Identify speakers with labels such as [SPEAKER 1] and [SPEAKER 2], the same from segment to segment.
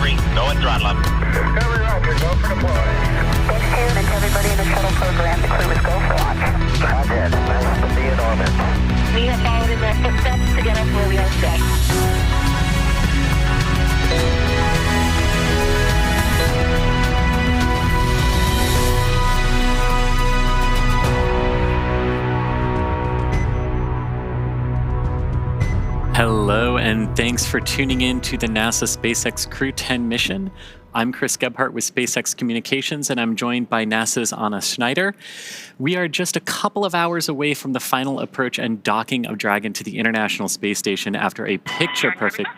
[SPEAKER 1] 3, go and throttle up.
[SPEAKER 2] Discovery Roger, go for deploy.
[SPEAKER 3] Thanks to you and to everybody in the shuttle program. The crew is go for launch.
[SPEAKER 2] Roger, nice to be in orbit.
[SPEAKER 3] We have followed in their footsteps to get us where we are today.
[SPEAKER 4] Hello, and thanks for tuning in to the NASA SpaceX Crew 10 mission. I'm Chris Gebhardt with SpaceX Communications, and I'm joined by NASA's Anna Schneider. We are just a couple of hours away from the final approach and docking of Dragon to the International Space Station after a picture-perfect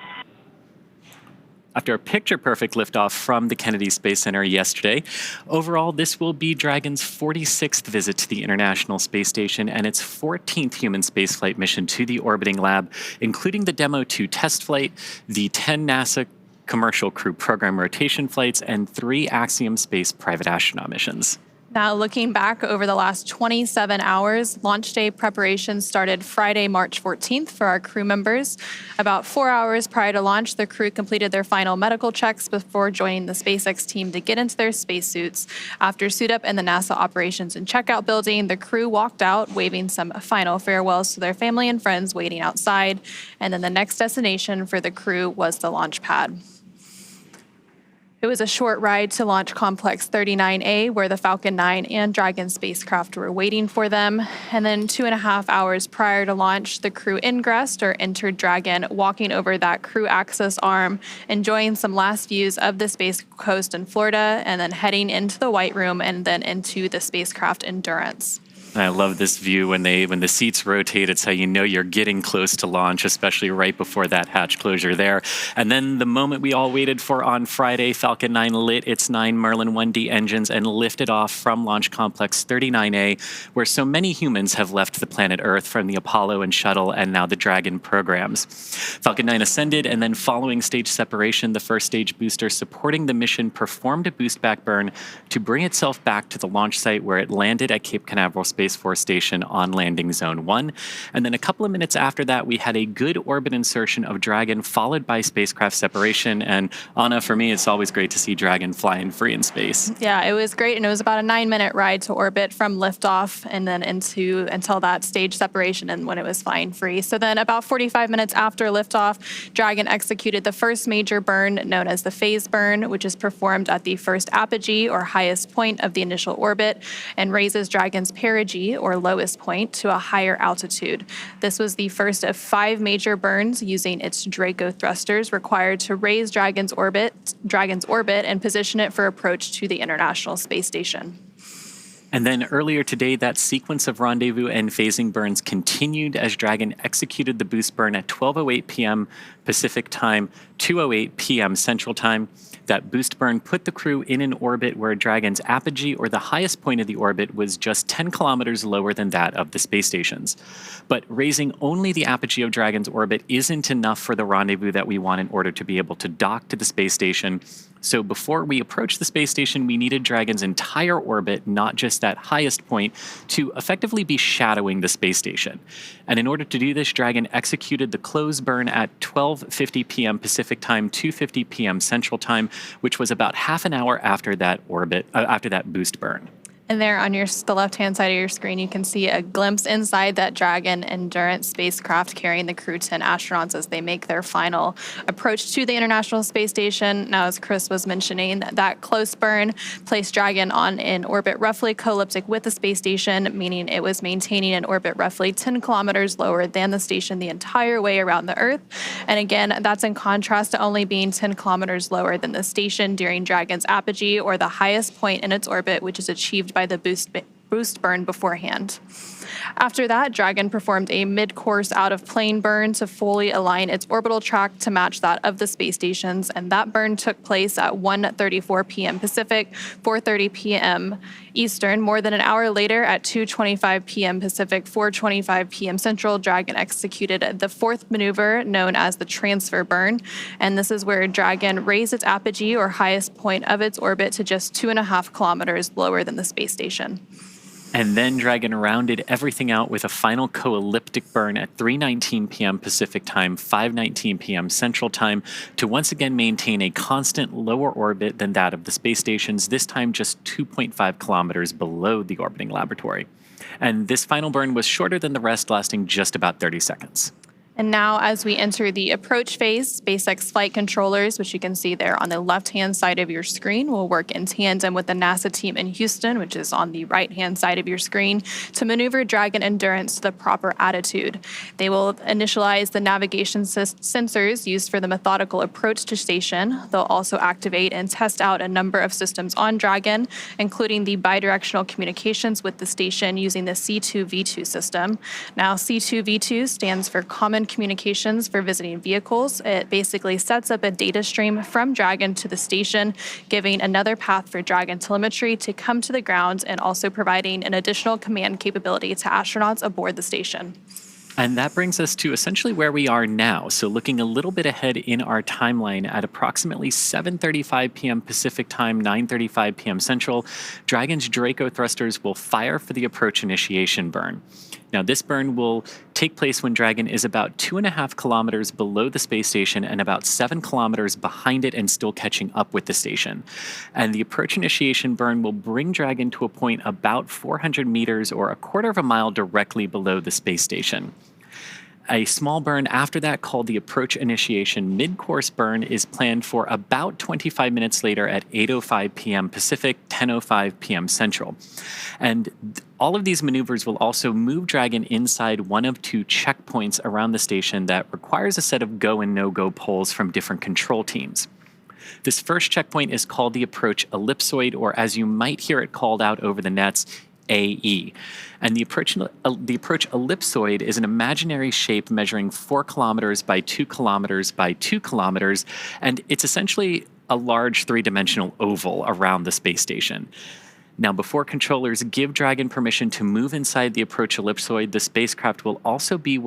[SPEAKER 4] liftoff from the Kennedy Space Center yesterday. Overall, this will be Dragon's 46th visit to the International Space Station and its 14th human spaceflight mission to the orbiting lab, including the Demo 2 test flight, the 10 NASA Commercial Crew Program rotation flights, and 3 Axiom Space private astronaut missions.
[SPEAKER 5] Now, looking back over the last 27 hours, launch day preparations started Friday, March 14th for our crew members. About 4 hours prior to launch, the crew completed their final medical checks before joining the SpaceX team to get into their spacesuits. After suit up in the NASA Operations and Checkout building, the crew walked out, waving some final farewells to their family and friends waiting outside. And then the next destination for the crew was the launch pad. It was a short ride to Launch Complex 39A, where the Falcon 9 and Dragon spacecraft were waiting for them. And then 2.5 hours prior to launch, the crew ingressed or entered Dragon, walking over that crew access arm, enjoying some last views of the Space Coast in Florida, and then heading into the White Room and then into the spacecraft Endurance.
[SPEAKER 4] I love this view when the seats rotate. It's how you know you're getting close to launch, especially right before that hatch closure there. And then the moment we all waited for on Friday, Falcon 9 lit its 9 Merlin 1D engines and lifted off from Launch Complex 39A, where so many humans have left the planet Earth from the Apollo and Shuttle and now the Dragon programs. Falcon 9 ascended, and then following stage separation, the first stage booster supporting the mission performed a boost back burn to bring itself back to the launch site, where it landed at Cape Canaveral Space Force Station on landing zone 1. And then a couple of minutes after that, we had a good orbit insertion of Dragon, followed by spacecraft separation. And Anna, for me, it's always great to see Dragon flying free in space.
[SPEAKER 5] Yeah, it was great, and it was about a 9-minute ride to orbit from liftoff and then until that stage separation and when it was flying free. So then about 45 minutes after liftoff, Dragon executed the first major burn known as the phase burn, which is performed at the first apogee or highest point of the initial orbit and raises Dragon's perigee or lowest point to a higher altitude. This was the first of 5 major burns using its Draco thrusters required to raise Dragon's orbit and position it for approach to the International Space Station.
[SPEAKER 4] And then earlier today, that sequence of rendezvous and phasing burns continued as Dragon executed the boost burn at 12:08 p.m. Pacific time, 2:08 p.m. Central time. That boost burn put the crew in an orbit where Dragon's apogee, or the highest point of the orbit, was just 10 kilometers lower than that of the space stations. But raising only the apogee of Dragon's orbit isn't enough for the rendezvous that we want in order to be able to dock to the space station. So before we approach the space station, we needed Dragon's entire orbit, not just that highest point, to effectively be shadowing the space station. And in order to do this, Dragon executed the close burn at 12:50 p.m. Pacific time, 2:50 p.m. Central time, which was about half an hour after that boost burn.
[SPEAKER 5] And there on the left-hand side of your screen, you can see a glimpse inside that Dragon Endurance spacecraft carrying the crew 10 astronauts as they make their final approach to the International Space Station. Now, as Chris was mentioning, that close burn placed Dragon on an orbit roughly co-elliptic with the space station, meaning it was maintaining an orbit roughly 10 kilometers lower than the station the entire way around the Earth. And again, that's in contrast to only being 10 kilometers lower than the station during Dragon's apogee, or the highest point in its orbit, which is achieved by the boost burn beforehand. After that, Dragon performed a mid-course out-of-plane burn to fully align its orbital track to match that of the space stations, and that burn took place at 1:34 p.m. Pacific, 4:30 p.m. Eastern. More than an hour later, at 2:25 p.m. Pacific, 4:25 p.m. Central, Dragon executed the fourth maneuver known as the transfer burn, and this is where Dragon raised its apogee, or highest point of its orbit, to just 2.5 kilometers lower than the space station.
[SPEAKER 4] And then Dragon rounded everything out with a final co-elliptic burn at 3:19 p.m. Pacific time, 5:19 p.m. Central time, to once again maintain a constant lower orbit than that of the space stations, this time just 2.5 kilometers below the orbiting laboratory. And this final burn was shorter than the rest, lasting just about 30 seconds.
[SPEAKER 5] And now, as we enter the approach phase, SpaceX flight controllers, which you can see there on the left-hand side of your screen, will work in tandem with the NASA team in Houston, which is on the right-hand side of your screen, to maneuver Dragon Endurance to the proper attitude. They will initialize the navigation sensors used for the methodical approach to station. They'll also activate and test out a number of systems on Dragon, including the bidirectional communications with the station using the C2V2 system. Now, C2V2 stands for Common Communications for Visiting Vehicles. It basically sets up a data stream from Dragon to the station, giving another path for Dragon telemetry to come to the ground and also providing an additional command capability to astronauts aboard the station.
[SPEAKER 4] And that brings us to essentially where we are now. So looking a little bit ahead in our timeline, at approximately 7:35 p.m. Pacific time, 9:35 p.m. Central, Dragon's Draco thrusters will fire for the approach initiation burn. Now, this burn will take place when Dragon is about 2.5 kilometers below the space station and about 7 kilometers behind it and still catching up with the station. And the approach initiation burn will bring Dragon to a point about 400 meters or a quarter of a mile directly below the space station. A small burn after that, called the approach initiation mid-course burn, is planned for about 25 minutes later at 8:05 p.m. Pacific, 10:05 p.m. Central. And all of these maneuvers will also move Dragon inside one of two checkpoints around the station that requires a set of go and no-go polls from different control teams. This first checkpoint is called the approach ellipsoid, or as you might hear it called out over the nets, AE. And the approach ellipsoid is an imaginary shape measuring 4 kilometers by 2 kilometers by 2 kilometers, and it's essentially a large three-dimensional oval around the space station. Now, before controllers give Dragon permission to move inside the approach ellipsoid, the spacecraft will also be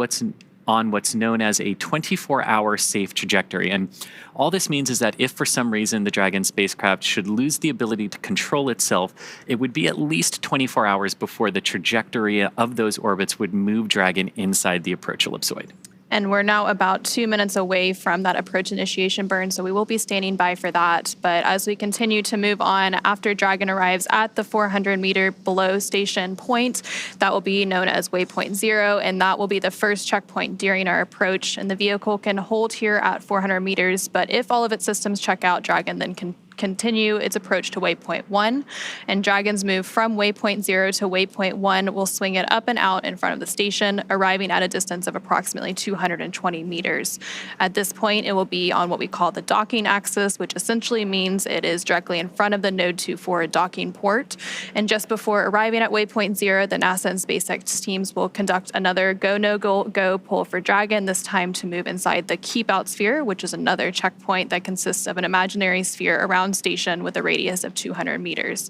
[SPEAKER 4] on what's known as a 24-hour safe trajectory. And all this means is that if for some reason the Dragon spacecraft should lose the ability to control itself, it would be at least 24 hours before the trajectory of those orbits would move Dragon inside the approach ellipsoid.
[SPEAKER 5] And we're now about 2 minutes away from that approach initiation burn, so we will be standing by for that. But as we continue to move on, after Dragon arrives at the 400-meter below station point, that will be known as waypoint 0, and that will be the first checkpoint during our approach. And the vehicle can hold here at 400 meters, but if all of its systems check out, Dragon then can continue its approach to waypoint 1, and Dragon's move from waypoint 0 to waypoint 1 will swing it up and out in front of the station, arriving at a distance of approximately 220 meters. At this point, it will be on what we call the docking axis, which essentially means it is directly in front of the Node 24 docking port. And just before arriving at waypoint 0, the NASA and SpaceX teams will conduct another go-no-go poll for Dragon, this time to move inside the keep-out sphere, which is another checkpoint that consists of an imaginary sphere around station with a radius of 200 meters.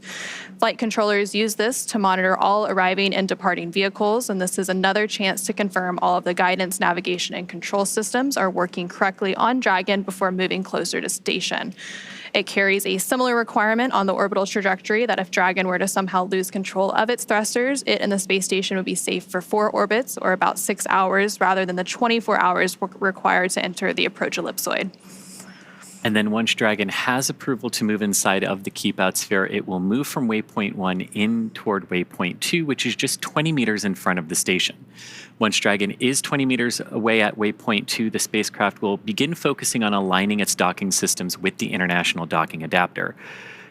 [SPEAKER 5] Flight controllers use this to monitor all arriving and departing vehicles, and this is another chance to confirm all of the guidance, navigation, and control systems are working correctly on Dragon before moving closer to station. It carries a similar requirement on the orbital trajectory that if Dragon were to somehow lose control of its thrusters, it and the space station would be safe for 4 orbits, or about 6 hours, rather than the 24 hours required to enter the approach ellipsoid.
[SPEAKER 4] And then once Dragon has approval to move inside of the keep-out sphere, it will move from waypoint 1 in toward waypoint 2, which is just 20 meters in front of the station. Once Dragon is 20 meters away at waypoint 2, the spacecraft will begin focusing on aligning its docking systems with the International Docking Adapter.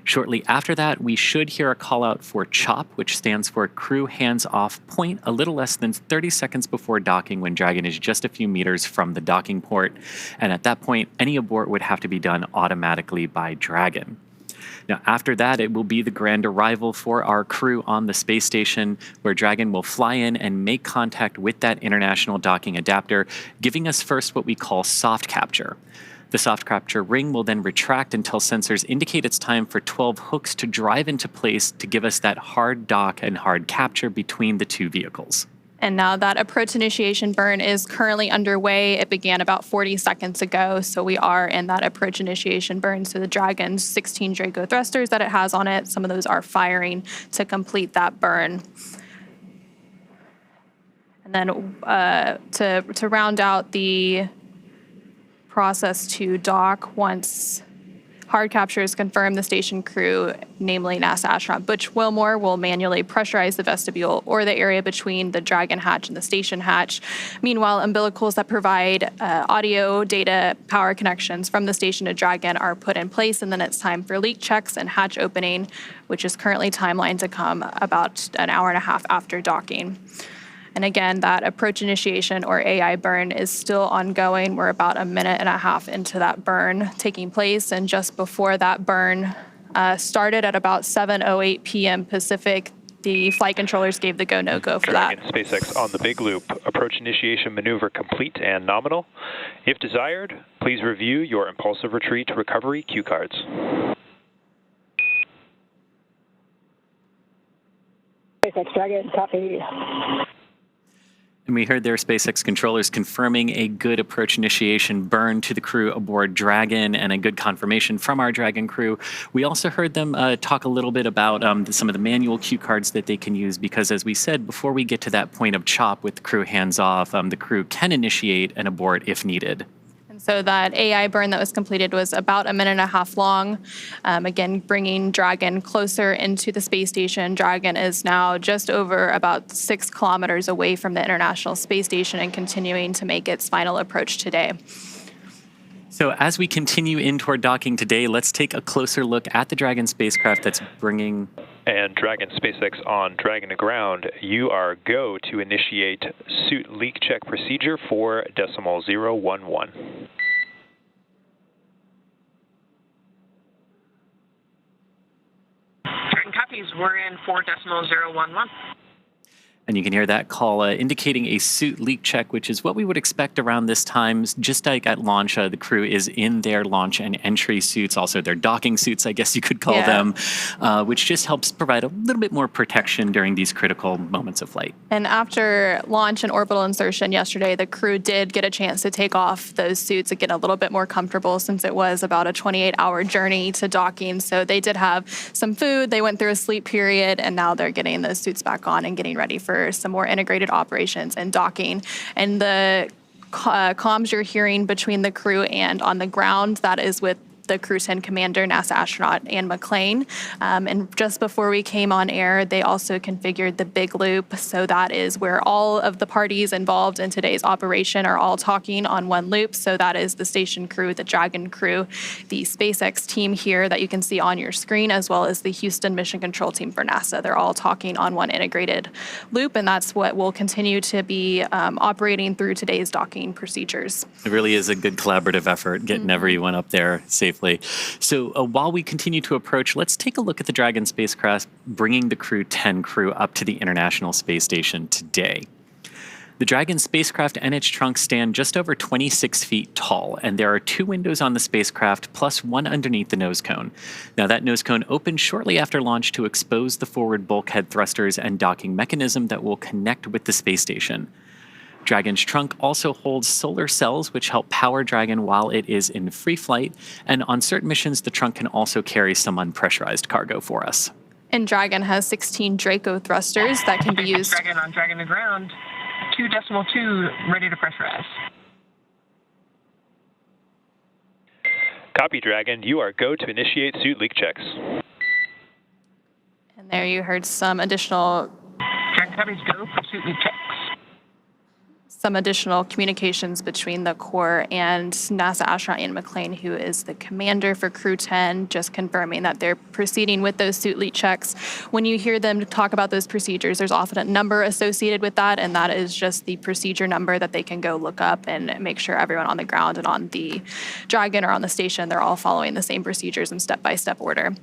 [SPEAKER 4] Shortly after that, we should hear a call out for CHOP, which stands for Crew Hands Off Point, a little less than 30 seconds before docking when Dragon is just a few meters from the docking port. And at that point, any abort would have to be done automatically by Dragon. Now, after that, it will be the grand arrival for our crew on the space station, where Dragon will fly in and make contact with that International Docking Adapter, giving us first what we call soft capture. The soft capture ring will then retract until sensors indicate it's time for 12 hooks to drive into place to give us that hard dock and hard capture between the two vehicles.
[SPEAKER 5] And now that approach initiation burn is currently underway. It began about 40 seconds ago, so we are in that approach initiation burn. So the Dragon's 16 Draco thrusters that it has on it, some of those are firing to complete that burn. And then to round out the process to dock, once hard capture is confirmed, the station crew, namely NASA astronaut Butch Wilmore, will manually pressurize the vestibule or the area between the Dragon hatch and the station hatch. Meanwhile, umbilicals that provide audio, data, power connections from the station to Dragon are put in place, and then it's time for leak checks and hatch opening, which is currently timelined to come about an hour and a half after docking. And again, that approach initiation or AI burn is still ongoing. We're about a minute and a half into that burn taking place. And just before that burn started at about 7:08 p.m. Pacific, the flight controllers gave the go, no-go for that.
[SPEAKER 1] SpaceX on the big loop. Approach initiation maneuver complete and nominal. If desired, please review your impulsive retreat recovery cue cards.
[SPEAKER 6] SpaceX Dragon, copy.
[SPEAKER 4] And we heard their SpaceX controllers confirming a good approach initiation burn to the crew aboard Dragon and a good confirmation from our Dragon crew. We also heard them talk a little bit about some of the manual cue cards that they can use because, as we said, before we get to that point of chop with the crew hands off, the crew can initiate an abort if needed.
[SPEAKER 5] So that AI burn that was completed was about a minute and a half long. Again, bringing Dragon closer into the space station. Dragon is now just over about 6 kilometers away from the International Space Station and continuing to make its final approach today.
[SPEAKER 4] So as we continue in toward docking today, let's take a closer look at the Dragon spacecraft that's bringing...
[SPEAKER 1] And Dragon SpaceX on Dragon to ground, you are go to initiate suit leak check procedure for .011.
[SPEAKER 7] Dragon copies, we're in 4.011.
[SPEAKER 4] And you can hear that call indicating a suit leak check, which is what we would expect around this time. Just like at launch, the crew is in their launch and entry suits, also their docking suits, I guess you could call them, which just helps provide a little bit more protection during these critical moments of flight.
[SPEAKER 5] And after launch and orbital insertion yesterday, the crew did get a chance to take off those suits and get a little bit more comfortable since it was about a 28-hour journey to docking. So they did have some food, they went through a sleep period, and now they're getting those suits back on and getting ready for some more integrated operations and docking. And the comms you're hearing between the crew and on the ground, that is with the Crew 10 commander, NASA astronaut Ann McClain. And just before we came on air, they also configured the big loop. So that is where all of the parties involved in today's operation are all talking on one loop. So that is the station crew, the Dragon crew, the SpaceX team here that you can see on your screen, as well as the Houston Mission Control team for NASA. They're all talking on one integrated loop, and that's what will continue to be operating through today's docking procedures.
[SPEAKER 4] It really is a good collaborative effort, getting everyone up there safely. So while we continue to approach, let's take a look at the Dragon spacecraft bringing the Crew 10 crew up to the International Space Station today. The Dragon spacecraft and its trunk stand just over 26 feet tall, and there are 2 windows on the spacecraft plus one underneath the nose cone. Now, that nose cone opens shortly after launch to expose the forward bulkhead thrusters and docking mechanism that will connect with the space station. Dragon's trunk also holds solar cells which help power Dragon while it is in free flight, and on certain missions the trunk can also carry some unpressurized cargo for us.
[SPEAKER 5] And Dragon has 16 Draco thrusters that can be used.
[SPEAKER 7] Dragon on Dragon to ground, 2.2 ready to pressurize.
[SPEAKER 1] Copy, Dragon. You are go to initiate suit leak checks.
[SPEAKER 5] And there you heard some additional
[SPEAKER 7] Dragon copies, go for suit leak checks.
[SPEAKER 5] some additional communications between the Corps and NASA astronaut Ann McClain, who is the commander for Crew 10, just confirming that they're proceeding with those suit leak checks. When you hear them talk about those procedures, there's often a number associated with that, and that is just the procedure number that they can go look up and make sure everyone on the ground and on the Dragon or on the station, they're all following the same procedures in step-by-step order.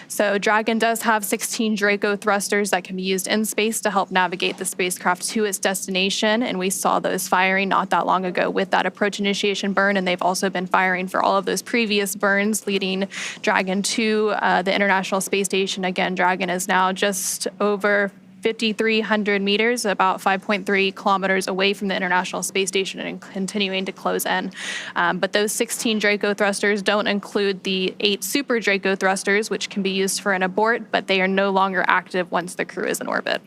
[SPEAKER 5] So Dragon does have 16 Draco thrusters that can be used in space to help navigate the spacecraft to its destination, and we saw those firing not that long ago with that approach initiation burn, and they've also been firing for all of those previous burns leading Dragon to the International Space Station. Again, Dragon is now just over 5,300 meters, about 5.3 kilometers away from the International Space Station and continuing to close in. But those 16 Draco thrusters don't include the 8 Super Draco thrusters, which can be used for an abort, but they are no longer active once the crew is in orbit.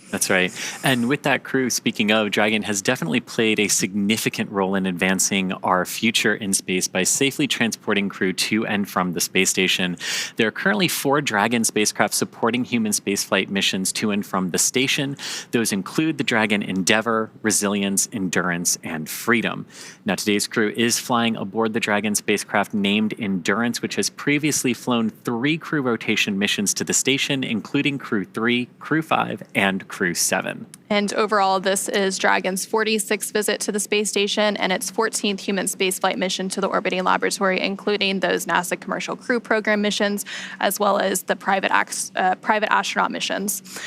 [SPEAKER 4] That's right. And with that crew, speaking of, Dragon has definitely played a significant role in advancing our future in space by safely transporting crew to and from the space station. There are currently 4 Dragon spacecraft supporting human spaceflight missions to and from the station. Those include the Dragon Endeavour, Resilience, Endurance, and Freedom. Now, today's crew is flying aboard the Dragon spacecraft named Endurance, which has previously flown 3 crew rotation missions to the station, including Crew 3, Crew 5, and Crew 7.
[SPEAKER 5] And overall, this is Dragon's 46th visit to the space station and its 14th human spaceflight mission to the orbiting laboratory, including those NASA Commercial Crew Program missions, as well as the private astronaut missions.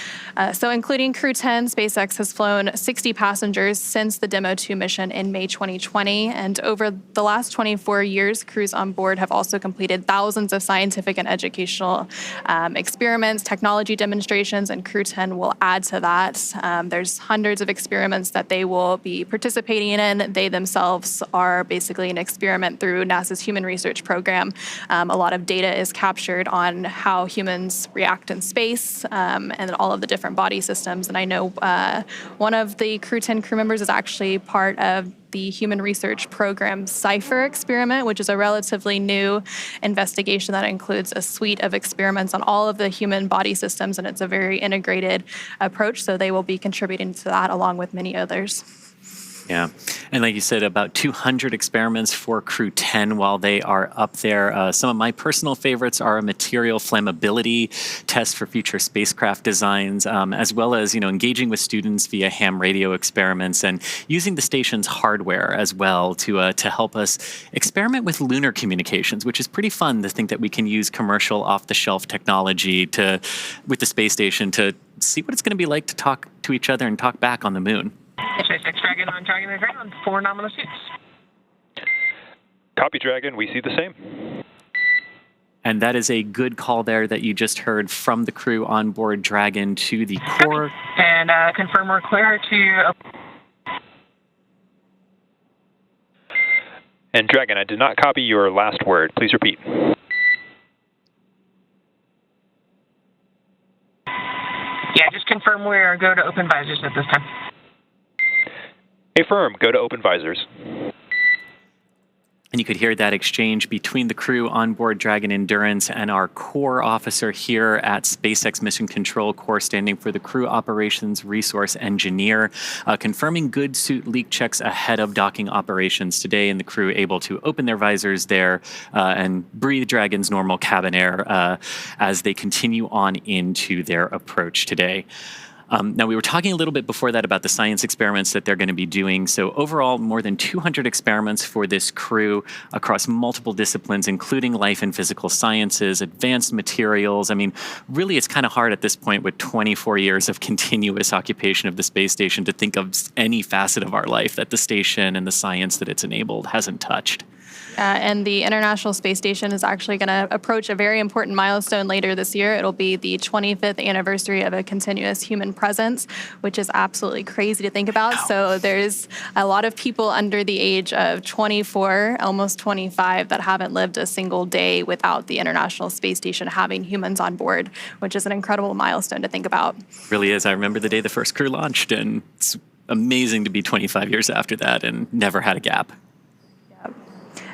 [SPEAKER 5] So including Crew 10, SpaceX has flown 60 passengers since the Demo 2 mission in May 2020. And over the last 24 years, crews on board have also completed thousands of scientific and educational experiments, technology demonstrations, and Crew 10 will add to that. There's hundreds of experiments that they will be participating in. They themselves are basically an experiment through NASA's Human Research Program. A lot of data is captured on how humans react in space and all of the different body systems. And I know one of the Crew 10 crew members is actually part of the Human Research Program CIPHER experiment, which is a relatively new investigation that includes a suite of experiments on all of the human body systems, and it's a very integrated approach, so they will be contributing to that along with many others.
[SPEAKER 4] Yeah. And like you said, about 200 experiments for Crew 10 while they are up there. Some of my personal favorites are a material flammability test for future spacecraft designs, as well as, engaging with students via ham radio experiments and using the station's hardware as well to help us experiment with lunar communications, which is pretty fun to think that we can use commercial off-the-shelf technology with the space station to see what it's going to be like to talk to each other and talk back on the moon.
[SPEAKER 7] SpaceX Dragon on Dragon and ground, 4 nominal suits.
[SPEAKER 1] Copy, Dragon. We see the same.
[SPEAKER 4] And that is a good call there that you just heard from the crew on board Dragon to the core.
[SPEAKER 7] And confirm we're clear to...
[SPEAKER 1] And Dragon, I did not copy your last word. Please repeat.
[SPEAKER 7] Yeah, just confirm we're go to open visors at this time.
[SPEAKER 1] Affirm. Go to open visors.
[SPEAKER 4] And you could hear that exchange between the crew on board Dragon Endurance and our core officer here at SpaceX Mission Control, core standing for the Crew Operations Resource Engineer, confirming good suit leak checks ahead of docking operations today, and the crew able to open their visors there and breathe Dragon's normal cabin air as they continue on into their approach today. Now, we were talking a little bit before that about the science experiments that they're going to be doing. So overall, more than 200 experiments for this crew across multiple disciplines, including life and physical sciences, advanced materials. I mean, really, it's kind of hard at this point with 24 years of continuous occupation of the space station to think of any facet of our life that the station and the science that it's enabled hasn't touched.
[SPEAKER 5] And the International Space Station is actually going to approach a very important milestone later this year. It'll be the 25th anniversary of a continuous human presence, which is absolutely crazy to think about. So there's a lot of people under the age of 24, almost 25, that haven't lived a single day without the International Space Station having humans on board, which is an incredible milestone to think about.
[SPEAKER 4] It really is. I remember the day the first crew launched, and it's amazing to be 25 years after that and never had a gap.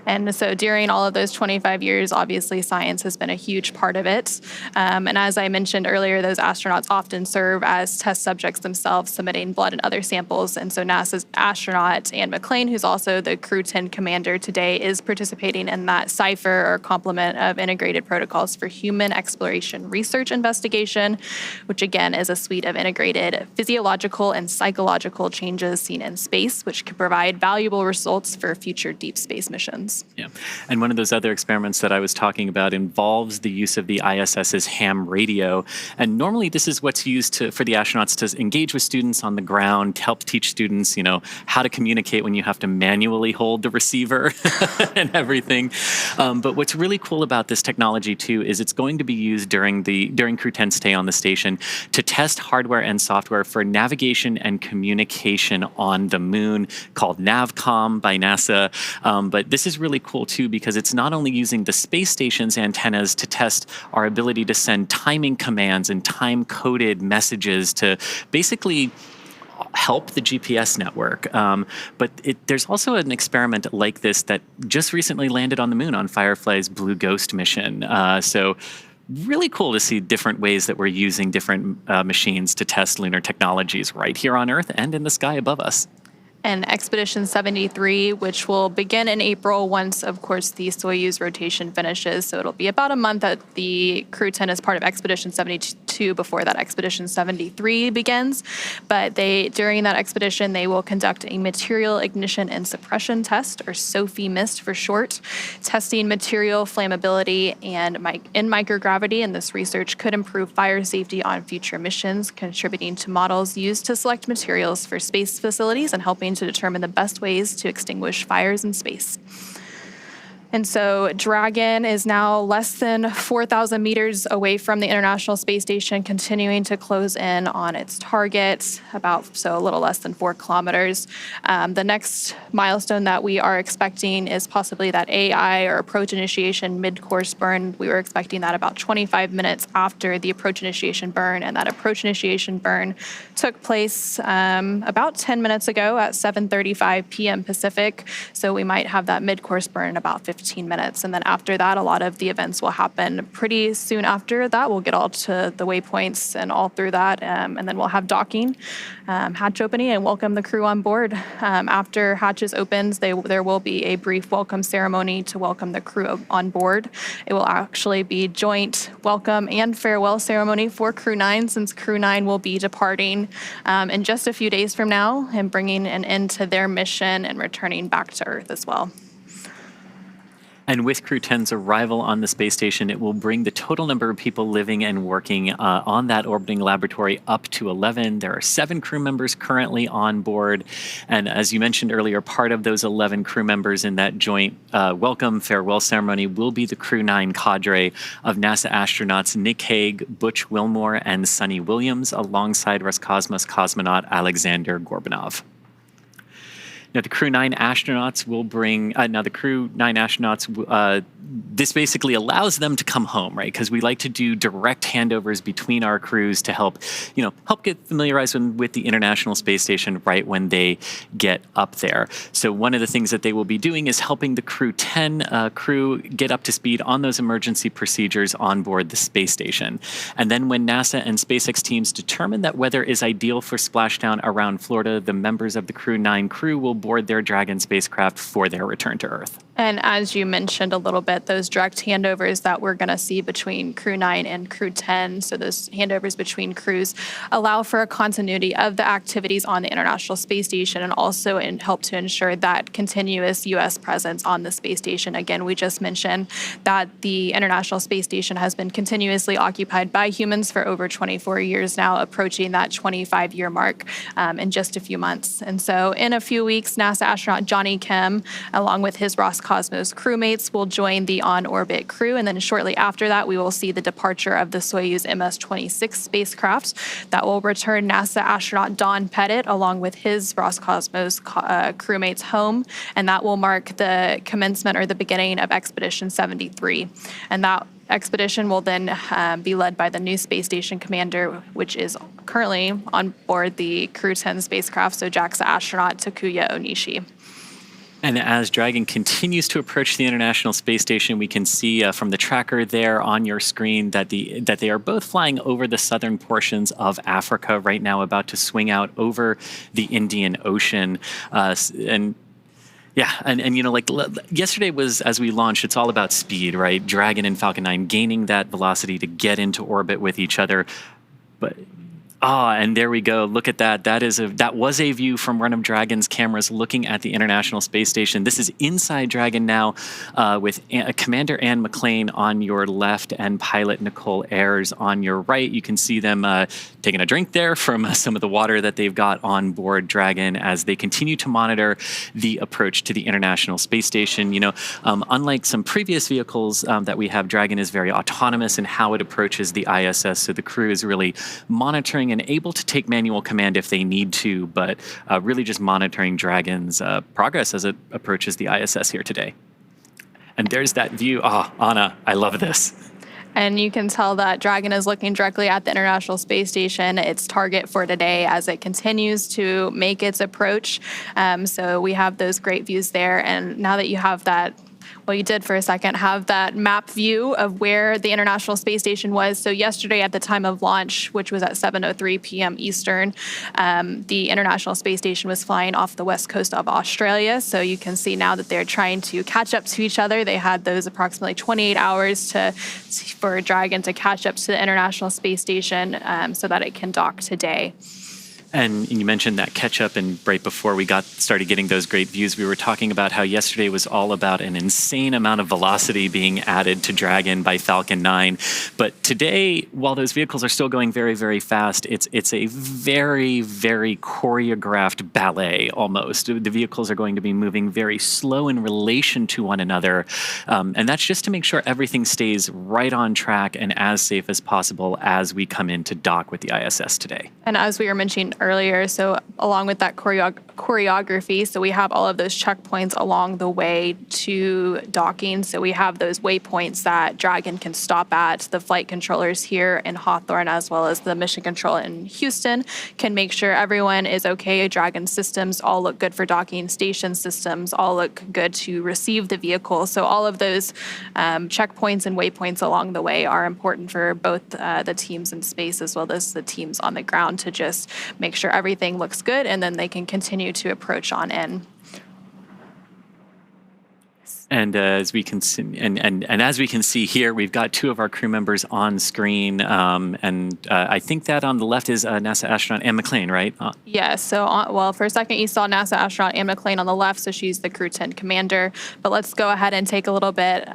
[SPEAKER 5] And so during all of those 25 years, obviously science has been a huge part of it. And as I mentioned earlier, those astronauts often serve as test subjects themselves, submitting blood and other samples. And so NASA's astronaut Anne McClain, who's also the Crew 10 commander today, is participating in that CIPHER, or complement of integrated protocols for human exploration research investigation, which again is a suite of integrated physiological and psychological changes seen in space, which could provide valuable results for future deep space missions. space.
[SPEAKER 4] Yeah. And one of those other experiments that I was talking about involves the use of the ISS's ham radio. And normally this is what's used for the astronauts to engage with students on the ground, to help teach students, how to communicate when you have to manually hold the receiver and everything. But what's really cool about this technology too is it's going to be used during Crew 10's stay on the station to test hardware and software for navigation and communication on the moon, called NavCom by NASA. But this is really cool too because it's not only using the space station's antennas to test our ability to send timing commands and time-coded messages to basically help the GPS network. But there's also an experiment like this that just recently landed on the moon on Firefly's Blue Ghost mission. So really cool to see different ways that we're using different machines to test lunar technologies right here on Earth and in the sky above us.
[SPEAKER 5] And Expedition 73, which will begin in April once, of course, the Soyuz rotation finishes. So it'll be about a month that the Crew 10 is part of Expedition 72 before that Expedition 73 begins. But during that expedition, they will conduct a material ignition and suppression test, or SOFI MIST for short, testing material flammability and in microgravity. And this research could improve fire safety on future missions, contributing to models used to select materials for space facilities and helping to determine the best ways to extinguish fires in space. And so Dragon is now less than 4,000 meters away from the International Space Station, continuing to close in on its target, a little less than 4 kilometers. The next milestone that we are expecting is possibly that AI, or approach initiation mid-course burn. We were expecting that about 25 minutes after the approach initiation burn, and that approach initiation burn took place about 10 minutes ago at 7:35 p.m. Pacific. So we might have that mid-course burn in about 15 minutes. And then after that, a lot of the events will happen pretty soon after that. We'll get all to the waypoints and all through that. And then we'll have docking, hatch opening, and welcome the crew on board. After hatches opens, there will be a brief welcome ceremony to welcome the crew on board. It will actually be joint welcome and farewell ceremony for Crew 9, since Crew 9 will be departing in just a few days from now and bringing an end to their mission and returning back to Earth as well.
[SPEAKER 4] And with Crew 10's arrival on the space station, it will bring the total number of people living and working on that orbiting laboratory up to 11. There are 7 crew members currently on board. And as you mentioned earlier, part of those 11 crew members in that joint welcome farewell ceremony will be the Crew 9 cadre of NASA astronauts Nick Hague, Butch Wilmore, and Sonny Williams, alongside Roscosmos cosmonaut Alexander Gorbanov. Now, the Crew 9 astronauts will bring, this basically allows them to come home, right? Because we like to do direct handovers between our crews to help get familiarized with the International Space Station right when they get up there. So one of the things that they will be doing is helping the Crew 10 crew get up to speed on those emergency procedures on board the space station. And then when NASA and SpaceX teams determine that weather is ideal for splashdown around Florida, the members of the Crew 9 crew will board their Dragon spacecraft for their return to Earth.
[SPEAKER 5] And as you mentioned a little bit, those direct handovers that we're going to see between Crew 9 and Crew 10, so those handovers between crews, allow for a continuity of the activities on the International Space Station and also help to ensure that continuous U.S. presence on the space station. Again, we just mentioned that the International Space Station has been continuously occupied by humans for over 24 years now, approaching that 25-year mark in just a few months. And so in a few weeks, NASA astronaut Johnny Kim, along with his Roscosmos crewmates, will join the on-orbit crew. And then shortly after that, we will see the departure of the Soyuz MS-26 spacecraft that will return NASA astronaut Don Pettit, along with his Roscosmos crewmates, home. And that will mark the commencement or the beginning of Expedition 73. And that expedition will then be led by the new space station commander, which is currently on board the Crew 10 spacecraft, so JAXA astronaut Takuya Onishi.
[SPEAKER 4] And as Dragon continues to approach the International Space Station, we can see from the tracker there on your screen that they are both flying over the southern portions of Africa right now, about to swing out over the Indian Ocean. Yesterday was, as we launched, it's all about speed, right? Dragon and Falcon 9 gaining that velocity to get into orbit with each other. But And there we go. Look at that. That was a view from one of Dragon's cameras looking at the International Space Station. This is inside Dragon now, with Commander Anne McClain on your left and pilot Nicole Ayers on your right. You can see them taking a drink there from some of the water that they've got on board Dragon as they continue to monitor the approach to the International Space Station. Unlike some previous vehicles that we have, Dragon is very autonomous in how it approaches the ISS. So the crew is really monitoring and able to take manual command if they need to, but really just monitoring Dragon's progress as it approaches the ISS here today. And there's that view. Anna, I love this.
[SPEAKER 5] And you can tell that Dragon is looking directly at the International Space Station, its target for today, as it continues to make its approach. So we have those great views there. And now that you have that, well, you did for a second have that map view of where the International Space Station was. So yesterday at the time of launch, which was at 7:03 p.m. Eastern, the International Space Station was flying off the west coast of Australia. So you can see now that they're trying to catch up to each other. They had those approximately 28 hours for Dragon to catch up to the International Space Station so that it can dock today.
[SPEAKER 4] And you mentioned that catch up, and right before we started getting those great views, we were talking about how yesterday was all about an insane amount of velocity being added to Dragon by Falcon 9. But today, while those vehicles are still going very, very fast, it's a very, very choreographed ballet almost. The vehicles are going to be moving very slow in relation to one another. And that's just to make sure everything stays right on track and as safe as possible as we come in to dock with the ISS today.
[SPEAKER 5] And as we were mentioning earlier, so along with that choreography, so we have all of those checkpoints along the way to docking. So we have those waypoints that Dragon can stop at. The flight controllers here in Hawthorne, as well as the mission control in Houston, can make sure everyone is okay. Dragon systems all look good for docking. Station systems all look good to receive the vehicle. So all of those checkpoints and waypoints along the way are important for both the teams in space as well as the teams on the ground to just make sure everything looks good, and then they can continue to approach on in.
[SPEAKER 4] And as we can see, and as we can see here, we've got two of our crew members on screen, and I think that on the left is NASA astronaut Anne McClain, right?
[SPEAKER 5] Yes. So, for a second you saw NASA astronaut Anne McClain on the left, so she's the Crew 10 commander. But let's go ahead and take a little bit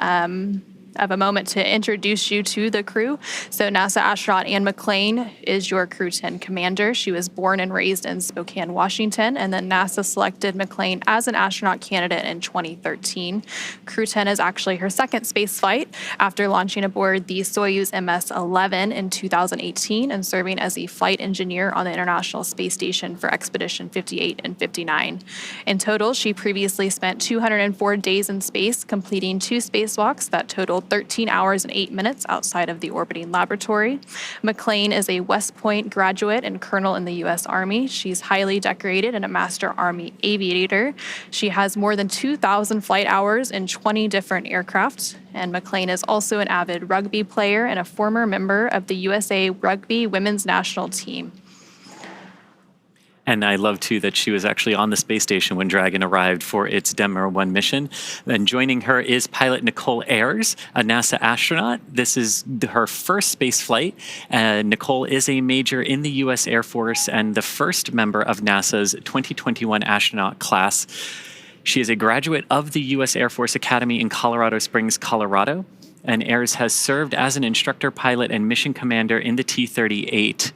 [SPEAKER 5] of a moment to introduce you to the crew. So NASA astronaut Anne McClain is your Crew 10 commander. She was born and raised in Spokane, Washington, and then NASA selected McClain as an astronaut candidate in 2013. Crew 10 is actually her second space flight after launching aboard the Soyuz MS-11 in 2018 and serving as a flight engineer on the International Space Station for Expedition 58 and 59. In total, she previously spent 204 days in space, completing 2 spacewalks that totaled 13 hours and 8 minutes outside of the orbiting laboratory. McClain is a West Point graduate and colonel in the U.S. Army. She's highly decorated and a Master Army aviator. She has more than 2,000 flight hours in 20 different aircraft. And McClain is also an avid rugby player and a former member of the USA Rugby Women's National Team.
[SPEAKER 4] And I love, too, that she was actually on the space station when Dragon arrived for its Demo 1 mission. And joining her is pilot Nicole Ayers, a NASA astronaut. This is her first space flight. Nicole is a major in the U.S. Air Force and the first member of NASA's 2021 astronaut class. She is a graduate of the U.S. Air Force Academy in Colorado Springs, Colorado. And Ayers has served as an instructor pilot and mission commander in the T-38.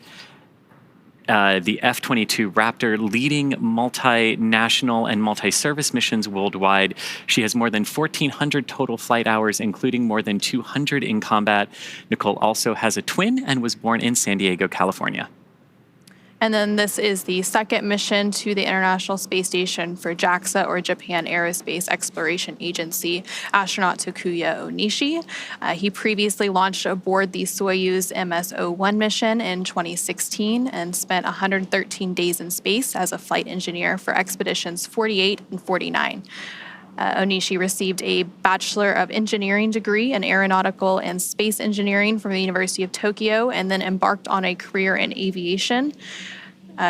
[SPEAKER 4] The F-22 Raptor, leading multinational and multi-service missions worldwide. She has more than 1,400 total flight hours, including more than 200 in combat. Nicole also has a twin and was born in San Diego, California.
[SPEAKER 5] And then this is the second mission to the International Space Station for JAXA, or Japan Aerospace Exploration Agency, astronaut Takuya Onishi. He previously launched aboard the Soyuz MS-01 mission in 2016 and spent 113 days in space as a flight engineer for expeditions 48 and 49. Onishi received a Bachelor of Engineering degree in Aeronautical and Space Engineering from the University of Tokyo and then embarked on a career in aviation.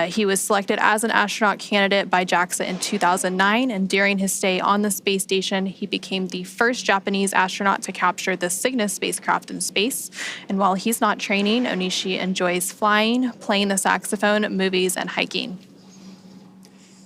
[SPEAKER 5] He was selected as an astronaut candidate by JAXA in 2009, and during his stay on the space station, he became the first Japanese astronaut to capture the Cygnus spacecraft in space. And while he's not training, Onishi enjoys flying, playing the saxophone, movies, and hiking.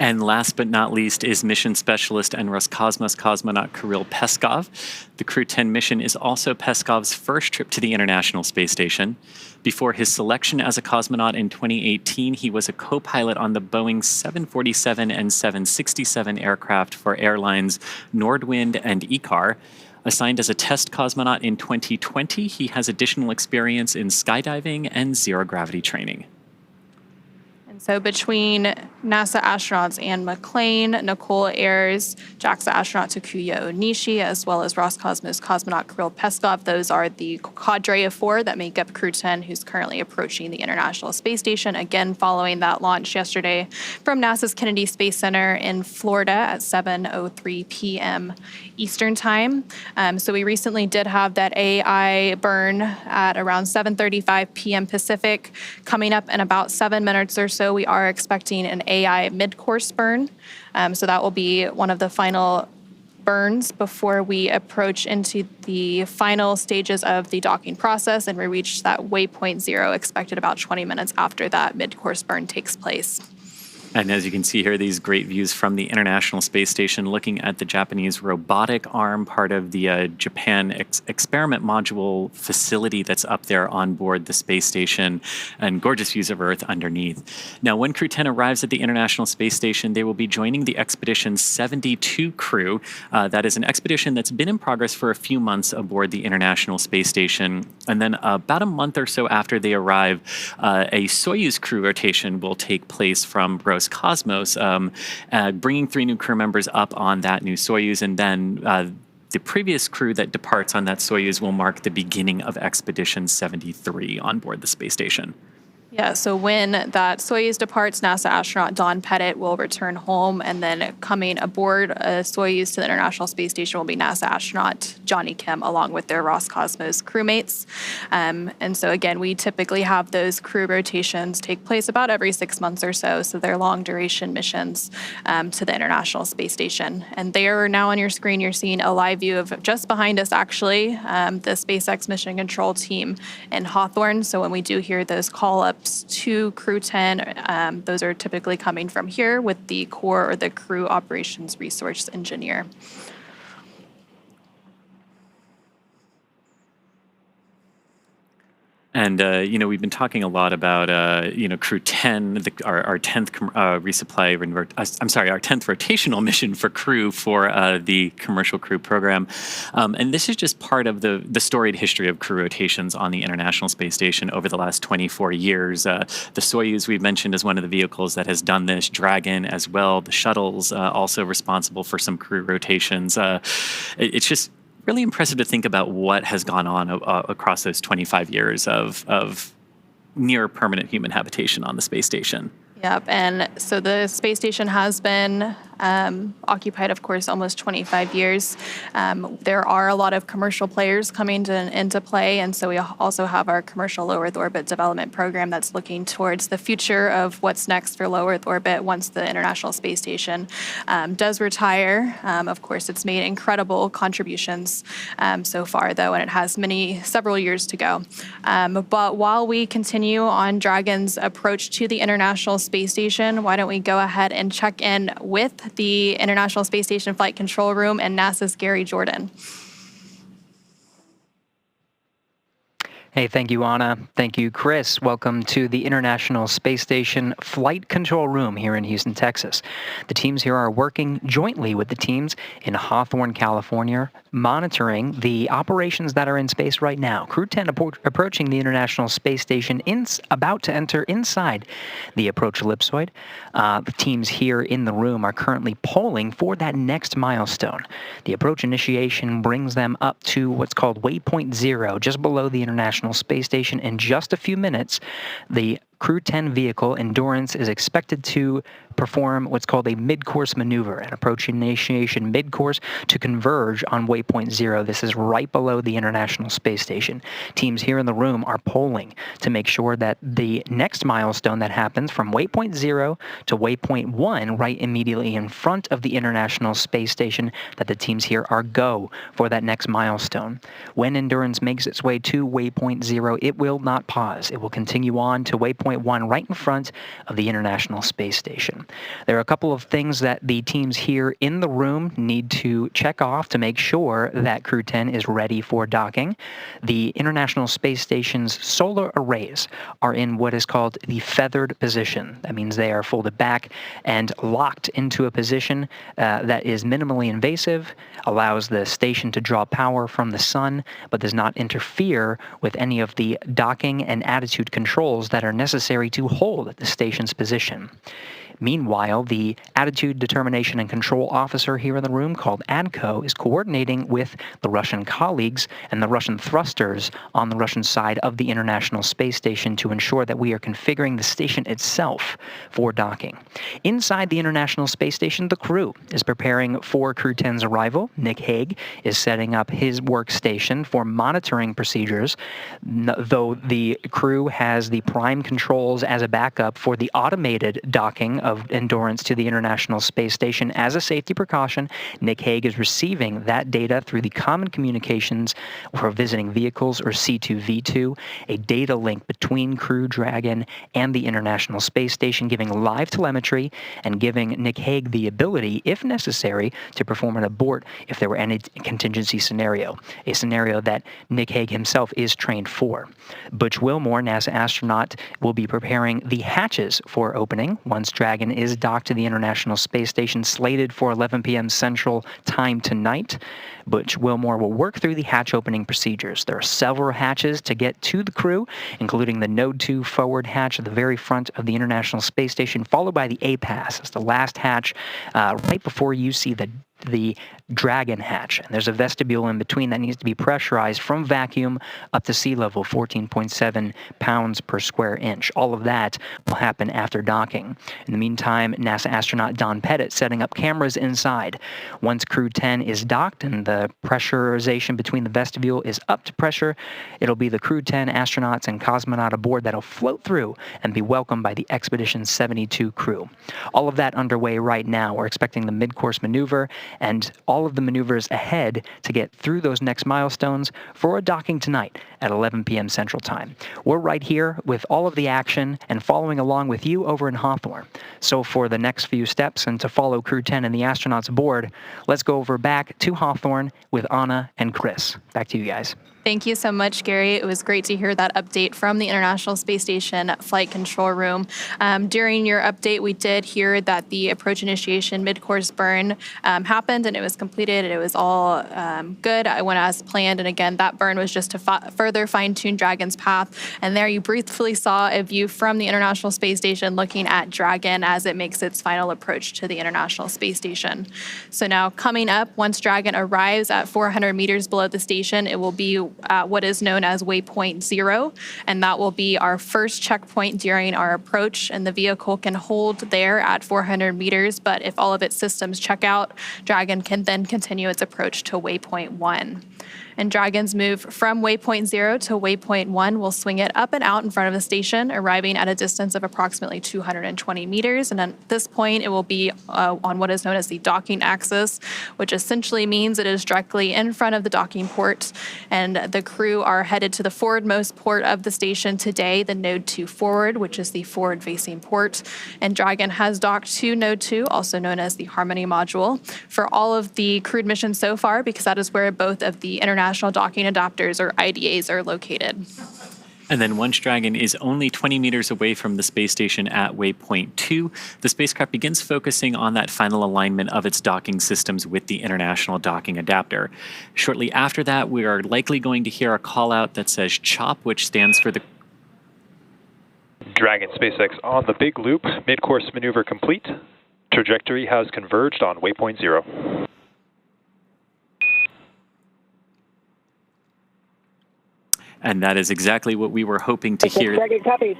[SPEAKER 4] And last but not least is mission specialist and Roscosmos cosmonaut Kirill Peskov. The Crew 10 mission is also Peskov's first trip to the International Space Station. Before his selection as a cosmonaut in 2018, he was a co-pilot on the Boeing 747 and 767 aircraft for airlines Nordwind and ICAR. Assigned as a test cosmonaut in 2020, he has additional experience in skydiving and zero-gravity training.
[SPEAKER 5] So between NASA astronauts Anne McClain, Nicole Ayers, JAXA astronaut Takuya Onishi, as well as Roscosmos cosmonaut Kirill Peskov, those are the cadre of 4 that make up Crew 10, who's currently approaching the International Space Station, again following that launch yesterday from NASA's Kennedy Space Center in Florida at 7:03 p.m. Eastern Time. So we recently did have that AI burn at around 7:35 p.m. Pacific. Coming up in about 7 minutes or so, we are expecting an AI mid-course burn. So that will be one of the final burns before we approach into the final stages of the docking process, and we reach that waypoint 0 expected about 20 minutes after that mid-course burn takes place.
[SPEAKER 4] And as you can see here, these great views from the International Space Station, looking at the Japanese robotic arm, part of the Japan experiment module facility that's up there on board the space station, and gorgeous views of Earth underneath. Now, when Crew 10 arrives at the International Space Station, they will be joining the Expedition 72 crew. That is an expedition that's been in progress for a few months aboard the International Space Station. And then about a month or so after they arrive, a Soyuz crew rotation will take place from Roscosmos, bringing 3 new crew members up on that new Soyuz, and then the previous crew that departs on that Soyuz will mark the beginning of Expedition 73 on board the space station.
[SPEAKER 5] Yeah, so when that Soyuz departs, NASA astronaut Don Pettit will return home, and then coming aboard a Soyuz to the International Space Station will be NASA astronaut Johnny Kim, along with their Roscosmos crewmates. And so again, we typically have those crew rotations take place about every 6 months or so, so they're long duration missions to the International Space Station. And there now on your screen, you're seeing a live view of just behind us, actually, the SpaceX mission control team in Hawthorne. So when we do hear those call-ups to Crew 10, those are typically coming from here with the core or the crew operations resource engineer.
[SPEAKER 4] And, we've been talking a lot about, Crew 10, our 10th resupply, our 10th rotational mission for Crew for the Commercial Crew program. And this is just part of the storied history of crew rotations on the International Space Station over the last 24 years. The Soyuz we've mentioned is one of the vehicles that has done this, Dragon as well. The shuttle's also responsible for some crew rotations. It's just really impressive to think about what has gone on across those 25 years of near permanent human habitation on the space station.
[SPEAKER 5] Yep, and so the space station has been occupied, of course, almost 25 years. There are a lot of commercial players coming into play, and so we also have our commercial low Earth orbit development program that's looking towards the future of what's next for low Earth orbit once the International Space Station does retire. Of course, it's made incredible contributions so far, though, and it has several years to go. But while we continue on Dragon's approach to the International Space Station, why don't we go ahead and check in with the International Space Station Flight Control Room and NASA's Gary Jordan.
[SPEAKER 8] Hey, thank you, Anna. Thank you, Chris. Welcome to the International Space Station Flight Control Room here in Houston, Texas. The teams here are working jointly with the teams in Hawthorne, California, monitoring the operations that are in space right now. Crew 10 approaching the International Space Station, about to enter inside the approach ellipsoid. The teams here in the room are currently polling for that next milestone. The approach initiation brings them up to what's called waypoint 0, just below the International Space Station. In just a few minutes, the Crew 10 vehicle Endurance is expected to perform what's called a mid-course maneuver, an approach initiation mid-course to converge on waypoint 0. This is right below the International Space Station. Teams here in the room are polling to make sure that the next milestone that happens from waypoint 0 to waypoint 1, right immediately in front of the International Space Station, that the teams here are go for that next milestone. When Endurance makes its way to waypoint 0, it will not pause. It will continue on to waypoint 1 right in front of the International Space Station. There are a couple of things that the teams here in the room need to check off to make sure that Crew 10 is ready for docking. The International Space Station's solar arrays are in what is called the feathered position. That means they are folded back and locked into a position that is minimally invasive, allows the station to draw power from the sun, but does not interfere with any of the docking and attitude controls that are necessary to hold the station's position. Meanwhile, the Attitude Determination and Control Officer here in the room, called ADCO, is coordinating with the Russian colleagues and the Russian thrusters on the Russian side of the International Space Station to ensure that we are configuring the station itself for docking. Inside the International Space Station, the crew is preparing for Crew 10's arrival. Nick Hague is setting up his workstation for monitoring procedures, though the crew has the prime controls as a backup for the automated docking of Endurance to the International Space Station. As a safety precaution, Nick Hague is receiving that data through the Common Communications for Visiting Vehicles, or C2V2, a data link between Crew Dragon and the International Space Station, giving live telemetry and giving Nick Hague the ability, if necessary, to perform an abort if there were any contingency scenario, a scenario that Nick Hague himself is trained for. Butch Wilmore, NASA astronaut, will be preparing the hatches for opening once Dragon is docked to the International Space Station, slated for 11 p.m. Central Time tonight. Butch Wilmore will work through the hatch opening procedures. There are several hatches to get to the crew, including the Node 2 forward hatch at the very front of the International Space Station, followed by the A-Pass. It's the last hatch right before you see the Dragon hatch. And there's a vestibule in between that needs to be pressurized from vacuum up to sea level, 14.7 pounds per square inch. All of that will happen after docking. In the meantime, NASA astronaut Don Pettit setting up cameras inside. Once Crew 10 is docked and the pressurization between the vestibule is up to pressure, it'll be the Crew 10 astronauts and cosmonaut aboard that'll float through and be welcomed by the Expedition 72 crew. All of that underway right now. We're expecting the mid-course maneuver and all of the maneuvers ahead to get through those next milestones for a docking tonight at 11 p.m. Central Time. We're right here with all of the action and following along with you over in Hawthorne. So for the next few steps and to follow Crew 10 and the astronauts aboard, let's go over back to Hawthorne with Anna and Chris. Back to you guys.
[SPEAKER 5] Thank you so much, Gary. It was great to hear that update from the International Space Station Flight Control Room. During your update, we did hear that the approach initiation mid-course burn happened and it was completed. It was all good. I went as planned. And again, that burn was just to further fine-tune Dragon's path. And there you briefly saw a view from the International Space Station looking at Dragon as it makes its final approach to the International Space Station. So now coming up, once Dragon arrives at 400 meters below the station, it will be what is known as waypoint 0, and that will be our first checkpoint during our approach, and the vehicle can hold there at 400 meters, but if all of its systems check out, Dragon can then continue its approach to waypoint 1. And Dragon's move from waypoint 0 to waypoint 1 will swing it up and out in front of the station, arriving at a distance of approximately 220 meters. And at this point, it will be on what is known as the docking axis, which essentially means it is directly in front of the docking port. And the crew are headed to the forwardmost port of the station today, the Node 2 forward, which is the forward-facing port. And Dragon has docked to Node 2, also known as the Harmony module, for all of the crewed missions so far, because that is where both of the International Docking Adapters, or IDAs, are located.
[SPEAKER 4] And then once Dragon is only 20 meters away from the space station at waypoint 2, the spacecraft begins focusing on that final alignment of its docking systems with the International Docking Adapter. Shortly after that, we are likely going to hear a call out that says CHOP, which stands for the
[SPEAKER 1] Dragon SpaceX on the big loop, mid-course maneuver complete. Trajectory has converged on waypoint 0.
[SPEAKER 4] And that is exactly what we were hoping to hear.
[SPEAKER 6] Dragon, copy.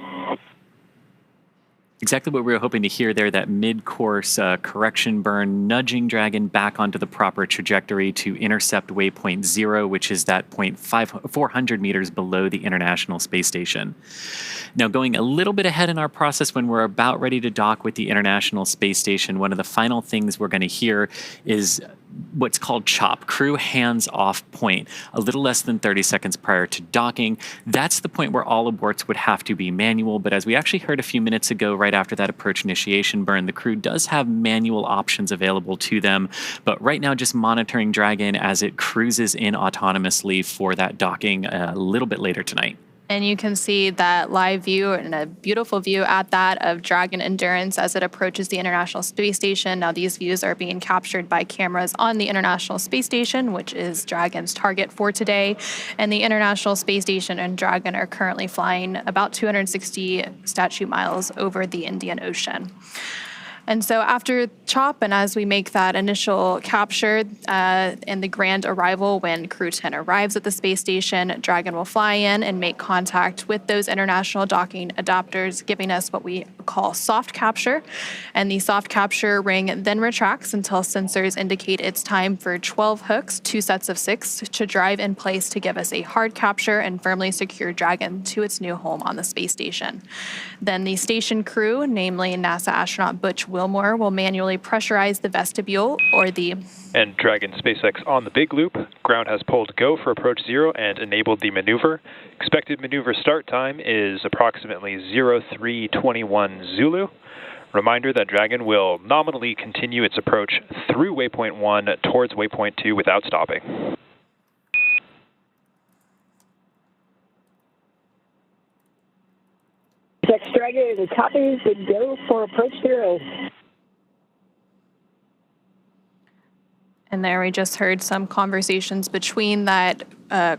[SPEAKER 4] Exactly what we were hoping to hear there, that mid-course correction burn, nudging Dragon back onto the proper trajectory to intercept waypoint 0, which is that 400 meters below the International Space Station. Now, going a little bit ahead in our process, when we're about ready to dock with the International Space Station, one of the final things we're going to hear is what's called CHOP, crew hands-off point, a little less than 30 seconds prior to docking. That's the point where all aborts would have to be manual, but as we actually heard a few minutes ago, right after that approach initiation burn, the crew does have manual options available to them, but right now just monitoring Dragon as it cruises in autonomously for that docking a little bit later tonight.
[SPEAKER 5] And you can see that live view and a beautiful view at that of Dragon Endurance as it approaches the International Space Station. Now, these views are being captured by cameras on the International Space Station, which is Dragon's target for today. And the International Space Station and Dragon are currently flying about 260 statute miles over the Indian Ocean. And so after CHOP, and as we make that initial capture and the grand arrival, when Crew 10 arrives at the space station, Dragon will fly in and make contact with those international docking adapters, giving us what we call soft capture. And the soft capture ring then retracts until sensors indicate it's time for 12 hooks, 2 sets of 6, to drive in place to give us a hard capture and firmly secure Dragon to its new home on the space station. Then the station crew, namely NASA astronaut Butch Wilmore, will manually pressurize the vestibule or the...
[SPEAKER 1] And Dragon SpaceX on the big loop. Ground has pulled go for approach 0 and enabled the maneuver. Expected maneuver start time is approximately 0321 Zulu. Reminder that Dragon will nominally continue its approach through waypoint 1 towards waypoint 2 without stopping.
[SPEAKER 6] SpaceX Dragon copies the go for approach 0.
[SPEAKER 5] And there we just heard some conversations between that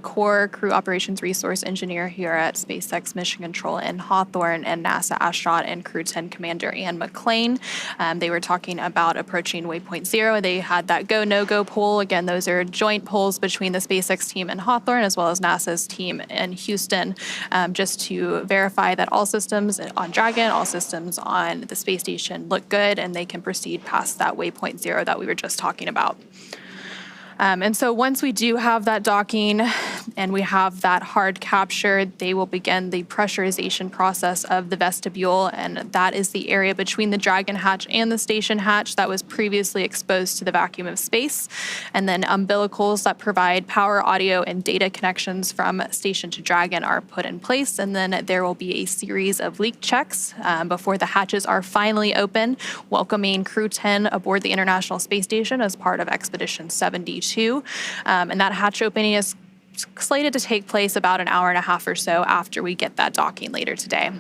[SPEAKER 5] core crew operations resource engineer here at SpaceX Mission Control in Hawthorne and NASA astronaut and Crew 10 Commander Ann McClain. They were talking about approaching waypoint 0. They had that go, no-go poll. Again, those are joint polls between the SpaceX team in Hawthorne as well as NASA's team in Houston, just to verify that all systems on Dragon, all systems on the space station look good and they can proceed past that waypoint 0 that we were just talking about. And so once we do have that docking and we have that hard capture, they will begin the pressurization process of the vestibule, and that is the area between the Dragon hatch and the station hatch that was previously exposed to the vacuum of space. And then umbilicals that provide power, audio, and data connections from station to Dragon are put in place, and then there will be a series of leak checks before the hatches are finally open, welcoming Crew 10 aboard the International Space Station as part of Expedition 72. And that hatch opening is slated to take place about an hour and a half or so after we get that docking later today.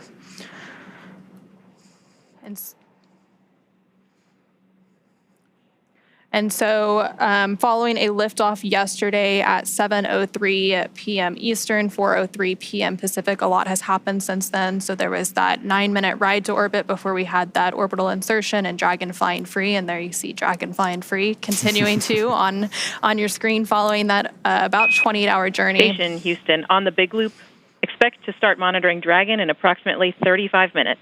[SPEAKER 5] And so following a liftoff yesterday at 7:03 p.m. Eastern, 4:03 p.m. Pacific, a lot has happened since then. So there was that 9-minute ride to orbit before we had that orbital insertion and Dragon flying free. And there you see Dragon flying free continuing to on your screen following that about 28-hour journey.
[SPEAKER 9] Station Houston on the big loop. Expect to start monitoring Dragon in approximately 35 minutes.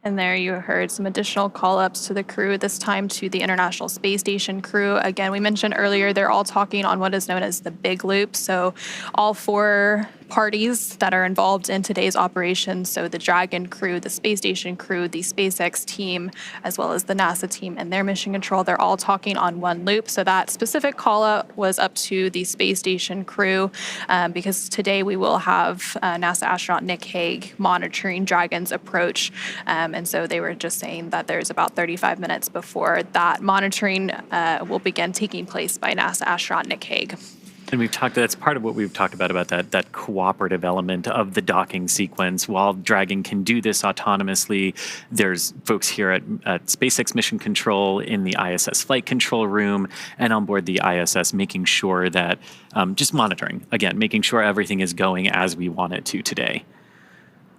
[SPEAKER 5] And there you heard some additional call-ups to the crew, this time to the International Space Station crew. Again, we mentioned earlier, they're all talking on what is known as the big loop. So all 4 parties that are involved in today's operation, so the Dragon crew, the space station crew, the SpaceX team, as well as the NASA team and their mission control, they're all talking on one loop. So that specific call-up was up to the space station crew because today we will have NASA astronaut Nick Hague monitoring Dragon's approach. And so they were just saying that there's about 35 minutes before that monitoring will begin taking place by NASA astronaut Nick Hague.
[SPEAKER 4] And that's part of what we've talked about that cooperative element of the docking sequence. While Dragon can do this autonomously, there's folks here at SpaceX Mission Control in the ISS flight control room and on board the ISS, making sure that, just monitoring, again, making sure everything is going as we want it to today.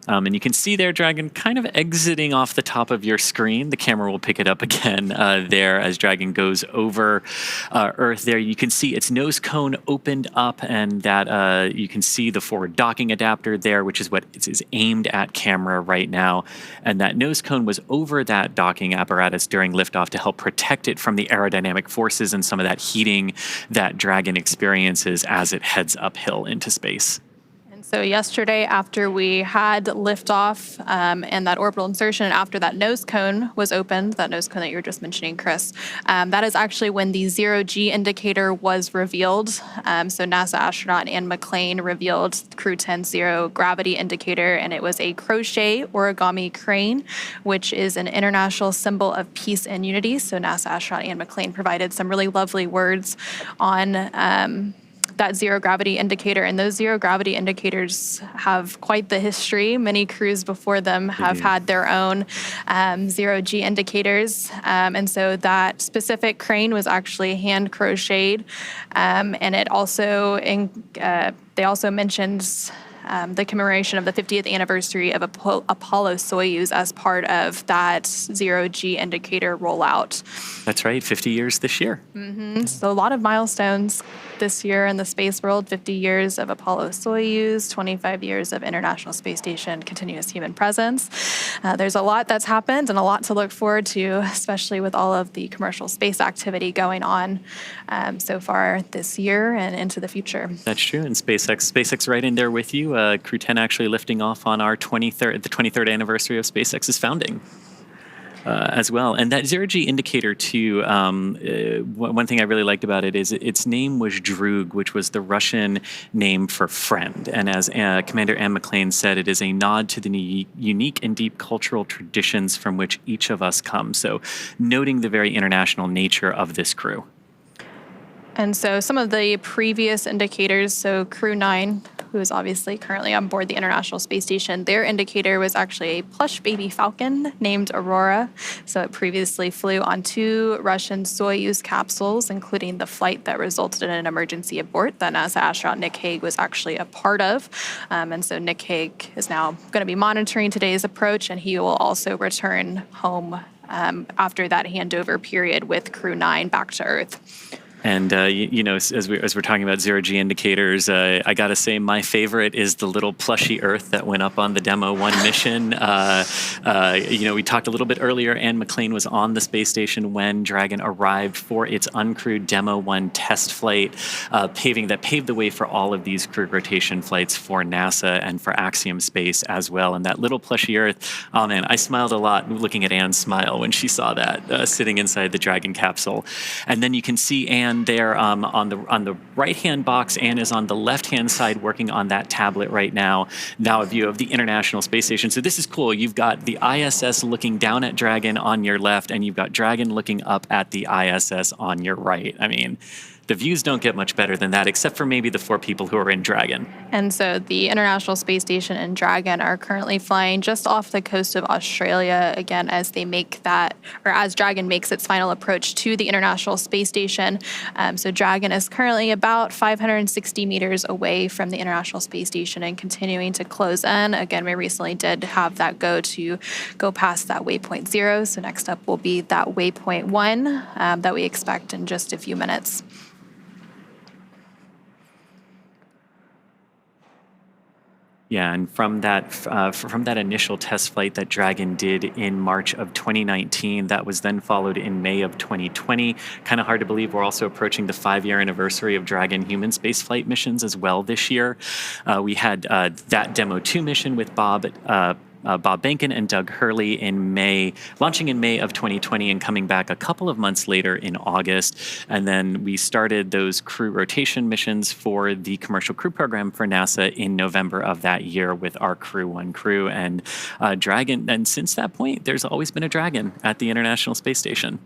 [SPEAKER 4] And you can see there Dragon kind of exiting off the top of your screen. The camera will pick it up again there as Dragon goes over Earth there. You can see its nose cone opened up, and that you can see the forward docking adapter there, which is what is aimed at camera right now. And that nose cone was over that docking apparatus during liftoff to help protect it from the aerodynamic forces and some of that heating that Dragon experiences as it heads uphill into space.
[SPEAKER 5] So yesterday, after we had liftoff and that orbital insertion, and after that nose cone was opened, that nose cone that you were just mentioning, Chris, that is actually when the zero-G indicator was revealed. So NASA astronaut Anne McClain revealed Crew 10's zero gravity indicator, and it was a crochet origami crane, which is an international symbol of peace and unity. So NASA astronaut Anne McClain provided some really lovely words on that zero gravity indicator, and those zero gravity indicators have quite the history. Many crews before them have had their own zero-G indicators, and so that specific crane was actually hand crocheted, and it also they also mentioned the commemoration of the 50th anniversary of Apollo-Soyuz as part of that zero-G indicator rollout.
[SPEAKER 4] That's right, 50 years this year.
[SPEAKER 5] So a lot of milestones this year in the space world: 50 years of Apollo-Soyuz, 25 years of International Space Station continuous human presence. There's a lot that's happened and a lot to look forward to, especially with all of the commercial space activity going on so far this year and into the future.
[SPEAKER 4] That's true, and SpaceX right in there with you. Crew 10 actually lifting off on the 23rd anniversary of SpaceX's founding. As well. And that zero-G indicator, too, one thing I really liked about it is its name was Drug, which was the Russian name for friend. And as Commander Anne McClain said, it is a nod to the unique and deep cultural traditions from which each of us come. So noting the very international nature of this crew.
[SPEAKER 5] And so some of the previous indicators, so Crew 9, who is obviously currently on board the International Space Station, their indicator was actually a plush baby falcon named Aurora. So it previously flew on 2 Russian Soyuz capsules, including the flight that resulted in an emergency abort that NASA astronaut Nick Hague was actually a part of. And so Nick Hague is now going to be monitoring today's approach, and he will also return home after that handover period with Crew 9 back to Earth.
[SPEAKER 4] And, as we're talking about zero-G indicators, I got to say my favorite is the little plushy Earth that went up on the Demo 1 mission. We talked a little bit earlier, Anne McClain was on the space station when Dragon arrived for its uncrewed Demo 1 test flight, paved the way for all of these crew rotation flights for NASA and for Axiom Space as well. And that little plushy Earth, oh man, I smiled a lot looking at Anne's smile when she saw that sitting inside the Dragon capsule. And then you can see Anne there on the right-hand box. Anne is on the left-hand side working on that tablet right now. Now a view of the International Space Station. So this is cool. You've got the ISS looking down at Dragon on your left, and you've got Dragon looking up at the ISS on your right. I mean, the views don't get much better than that, except for maybe the 4 people who are in Dragon.
[SPEAKER 5] And so the International Space Station and Dragon are currently flying just off the coast of Australia, again, as Dragon makes its final approach to the International Space Station. So Dragon is currently about 560 meters away from the International Space Station and continuing to close in. Again, we recently did have that go past that waypoint 0. So next up will be that waypoint 1 that we expect in just a few minutes.
[SPEAKER 4] Yeah, and from that initial test flight that Dragon did in March of 2019, that was then followed in May of 2020. Kind of hard to believe we're also approaching the 5-year anniversary of Dragon human spaceflight missions as well this year. We had that Demo 2 mission with Bob Behnken and Doug Hurley launching in May of 2020 and coming back a couple of months later in August. And then we started those crew rotation missions for the Commercial Crew Program for NASA in November of that year with our Crew 1 crew and Dragon. And since that point, there's always been a Dragon at the International Space Station.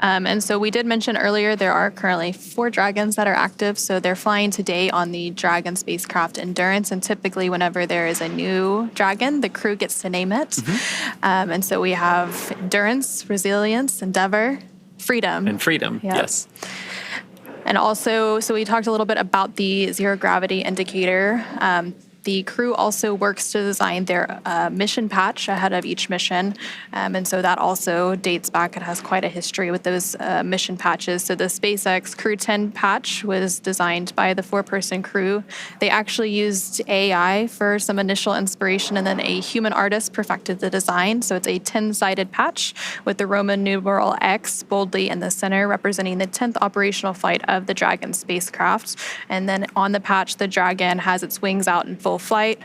[SPEAKER 5] And so we did mention earlier there are currently 4 Dragons that are active. So they're flying today on the Dragon spacecraft Endurance. And typically whenever there is a new Dragon, the crew gets to name it. And so we have Endurance, Resilience, Endeavor, Freedom.
[SPEAKER 4] And Freedom, yes.
[SPEAKER 5] And also, so we talked a little bit about the zero gravity indicator. The crew also works to design their mission patch ahead of each mission. And so that also dates back. It has quite a history with those mission patches. So the SpaceX Crew 10 patch was designed by the 4-person crew. They actually used AI for some initial inspiration, and then a human artist perfected the design. So it's a 10-sided patch with the Roman numeral X boldly in the center, representing the 10th operational flight of the Dragon spacecraft. And then on the patch, the Dragon has its wings out in full flight.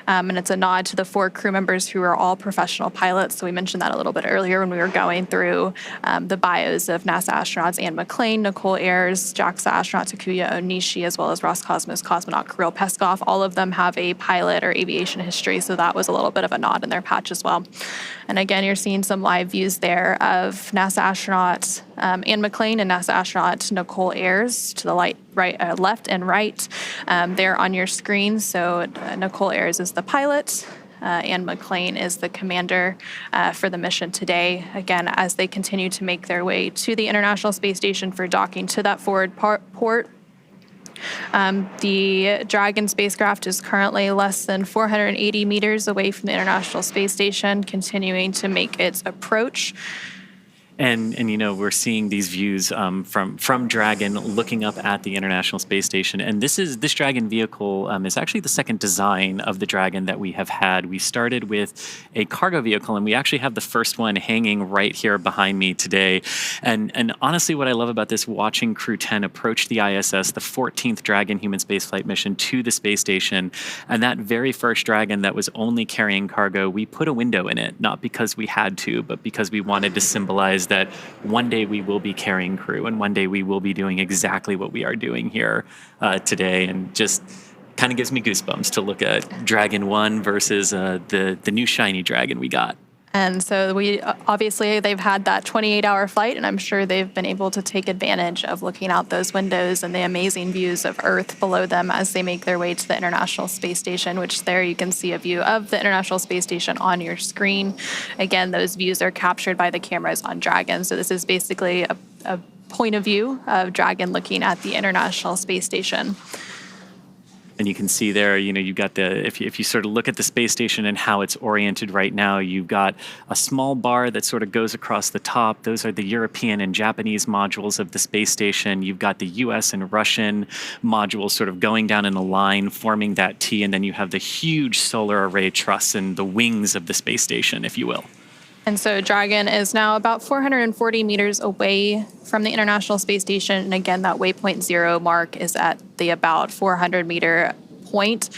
[SPEAKER 5] And it's a nod to the 4 crew members who are all professional pilots. So we mentioned that a little bit earlier when we were going through the bios of NASA astronauts Anne McClain, Nicole Ayers, JAXA astronaut Takuya Onishi, as well as Roscosmos cosmonaut Kirill Peskov. All of them have a pilot or aviation history, so that was a little bit of a nod in their patch as well. And again, you're seeing some live views there of NASA astronaut Anne McClain and NASA astronaut Nicole Ayers to the left and right there on your screen. So Nicole Ayers is the pilot. Anne McClain is the commander for the mission today. Again, as they continue to make their way to the International Space Station for docking to that forward port. The Dragon spacecraft is currently less than 480 meters away from the International Space Station, continuing to make its approach.
[SPEAKER 4] And you know, we're seeing these views from Dragon looking up at the International Space Station. And this Dragon vehicle is actually the second design of the Dragon that we have had. We started with a cargo vehicle, and we actually have the first one hanging right here behind me today. And honestly, what I love about this, watching Crew 10 approach the ISS, the 14th Dragon human spaceflight mission to the space station, and that very first Dragon that was only carrying cargo, we put a window in it, not because we had to, but because we wanted to symbolize that one day we will be carrying crew, and one day we will be doing exactly what we are doing here today. And just kind of gives me goosebumps to look at Dragon 1 versus the new shiny Dragon we got.
[SPEAKER 5] And so they've had that 28-hour flight, and I'm sure they've been able to take advantage of looking out those windows and the amazing views of Earth below them as they make their way to the International Space Station, which there you can see a view of the International Space Station on your screen. Again, those views are captured by the cameras on Dragon. So this is basically a point of view of Dragon looking at the International Space Station.
[SPEAKER 4] And you can see there, you know, you've got if you sort of look at the space station and how it's oriented right now, you've got a small bar that sort of goes across the top. Those are the European and Japanese modules of the space station. You've got the US and Russian modules sort of going down in a line, forming that T. And then you have the huge solar array truss and the wings of the space station, if you will.
[SPEAKER 5] And so Dragon is now about 440 meters away from the International Space Station. And again, that waypoint 0 mark is at the about 400-meter point.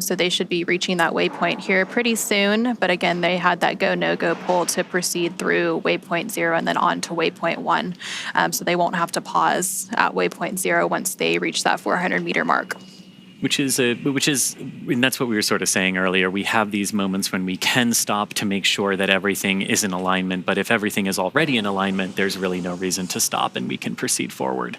[SPEAKER 5] So they should be reaching that waypoint here pretty soon. But again, they had that go, no-go poll to proceed through waypoint 0 and then on to waypoint 1. So they won't have to pause at waypoint 0 once they reach that 400-meter mark.
[SPEAKER 4] Which is, and that's what we were sort of saying earlier. We have these moments when we can stop to make sure that everything is in alignment. But if everything is already in alignment, there's really no reason to stop, and we can proceed forward.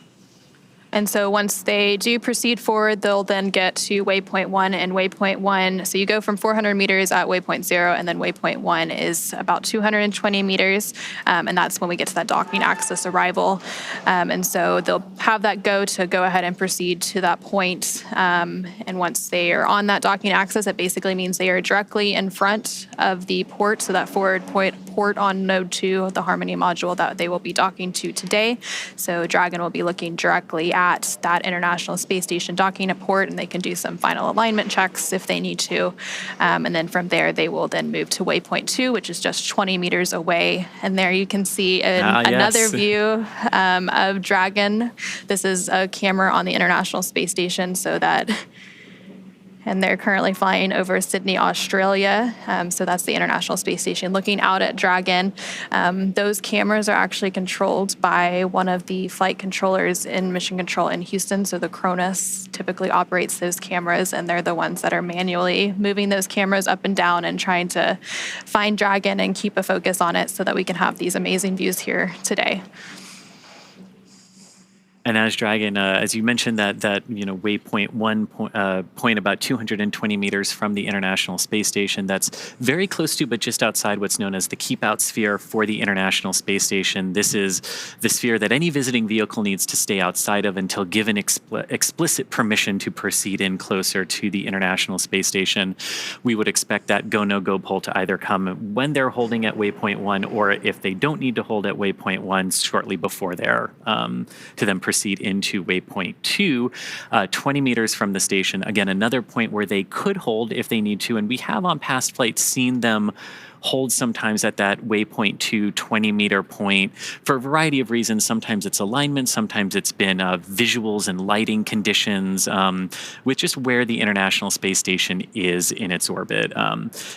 [SPEAKER 5] And so once they do proceed forward, they'll then get to waypoint 1 and waypoint 1. So you go from 400 meters at waypoint 0, and then waypoint 1 is about 220 meters. And that's when we get to that docking access arrival. And so they'll have that go ahead and proceed to that point. And once they are on that docking access, it basically means they are directly in front of the port. So that forward port on node 2, the Harmony module that they will be docking to today. So Dragon will be looking directly at that International Space Station docking port, and they can do some final alignment checks if they need to. And then from there, they will then move to waypoint 2, which is just 20 meters away. And there you can see another view of Dragon. This is a camera on the International Space Station, and they're currently flying over Sydney, Australia. So that's the International Space Station looking out at Dragon. Those cameras are actually controlled by one of the flight controllers in Mission Control in Houston. So the Cronus typically operates those cameras, and they're the ones that are manually moving those cameras up and down and trying to find Dragon and keep a focus on it so that we can have these amazing views here today.
[SPEAKER 4] And as Dragon, as you mentioned, that waypoint one point about 220 meters from the International Space Station, that's very close to, but just outside what's known as the keep out sphere for the International Space Station. This is the sphere that any visiting vehicle needs to stay outside of until given explicit permission to proceed in closer to the International Space Station. We would expect that go no go poll to either come when they're holding at waypoint one, or if they don't need to hold at waypoint one, shortly before they're to then proceed into waypoint 2, 20 meters from the station. Again, another point where they could hold if they need to, and we have on past flights seen them hold sometimes at that waypoint 2 20-meter point for a variety of reasons. Sometimes it's alignment, sometimes it's been visuals and lighting conditions with just where the International Space Station is in its orbit.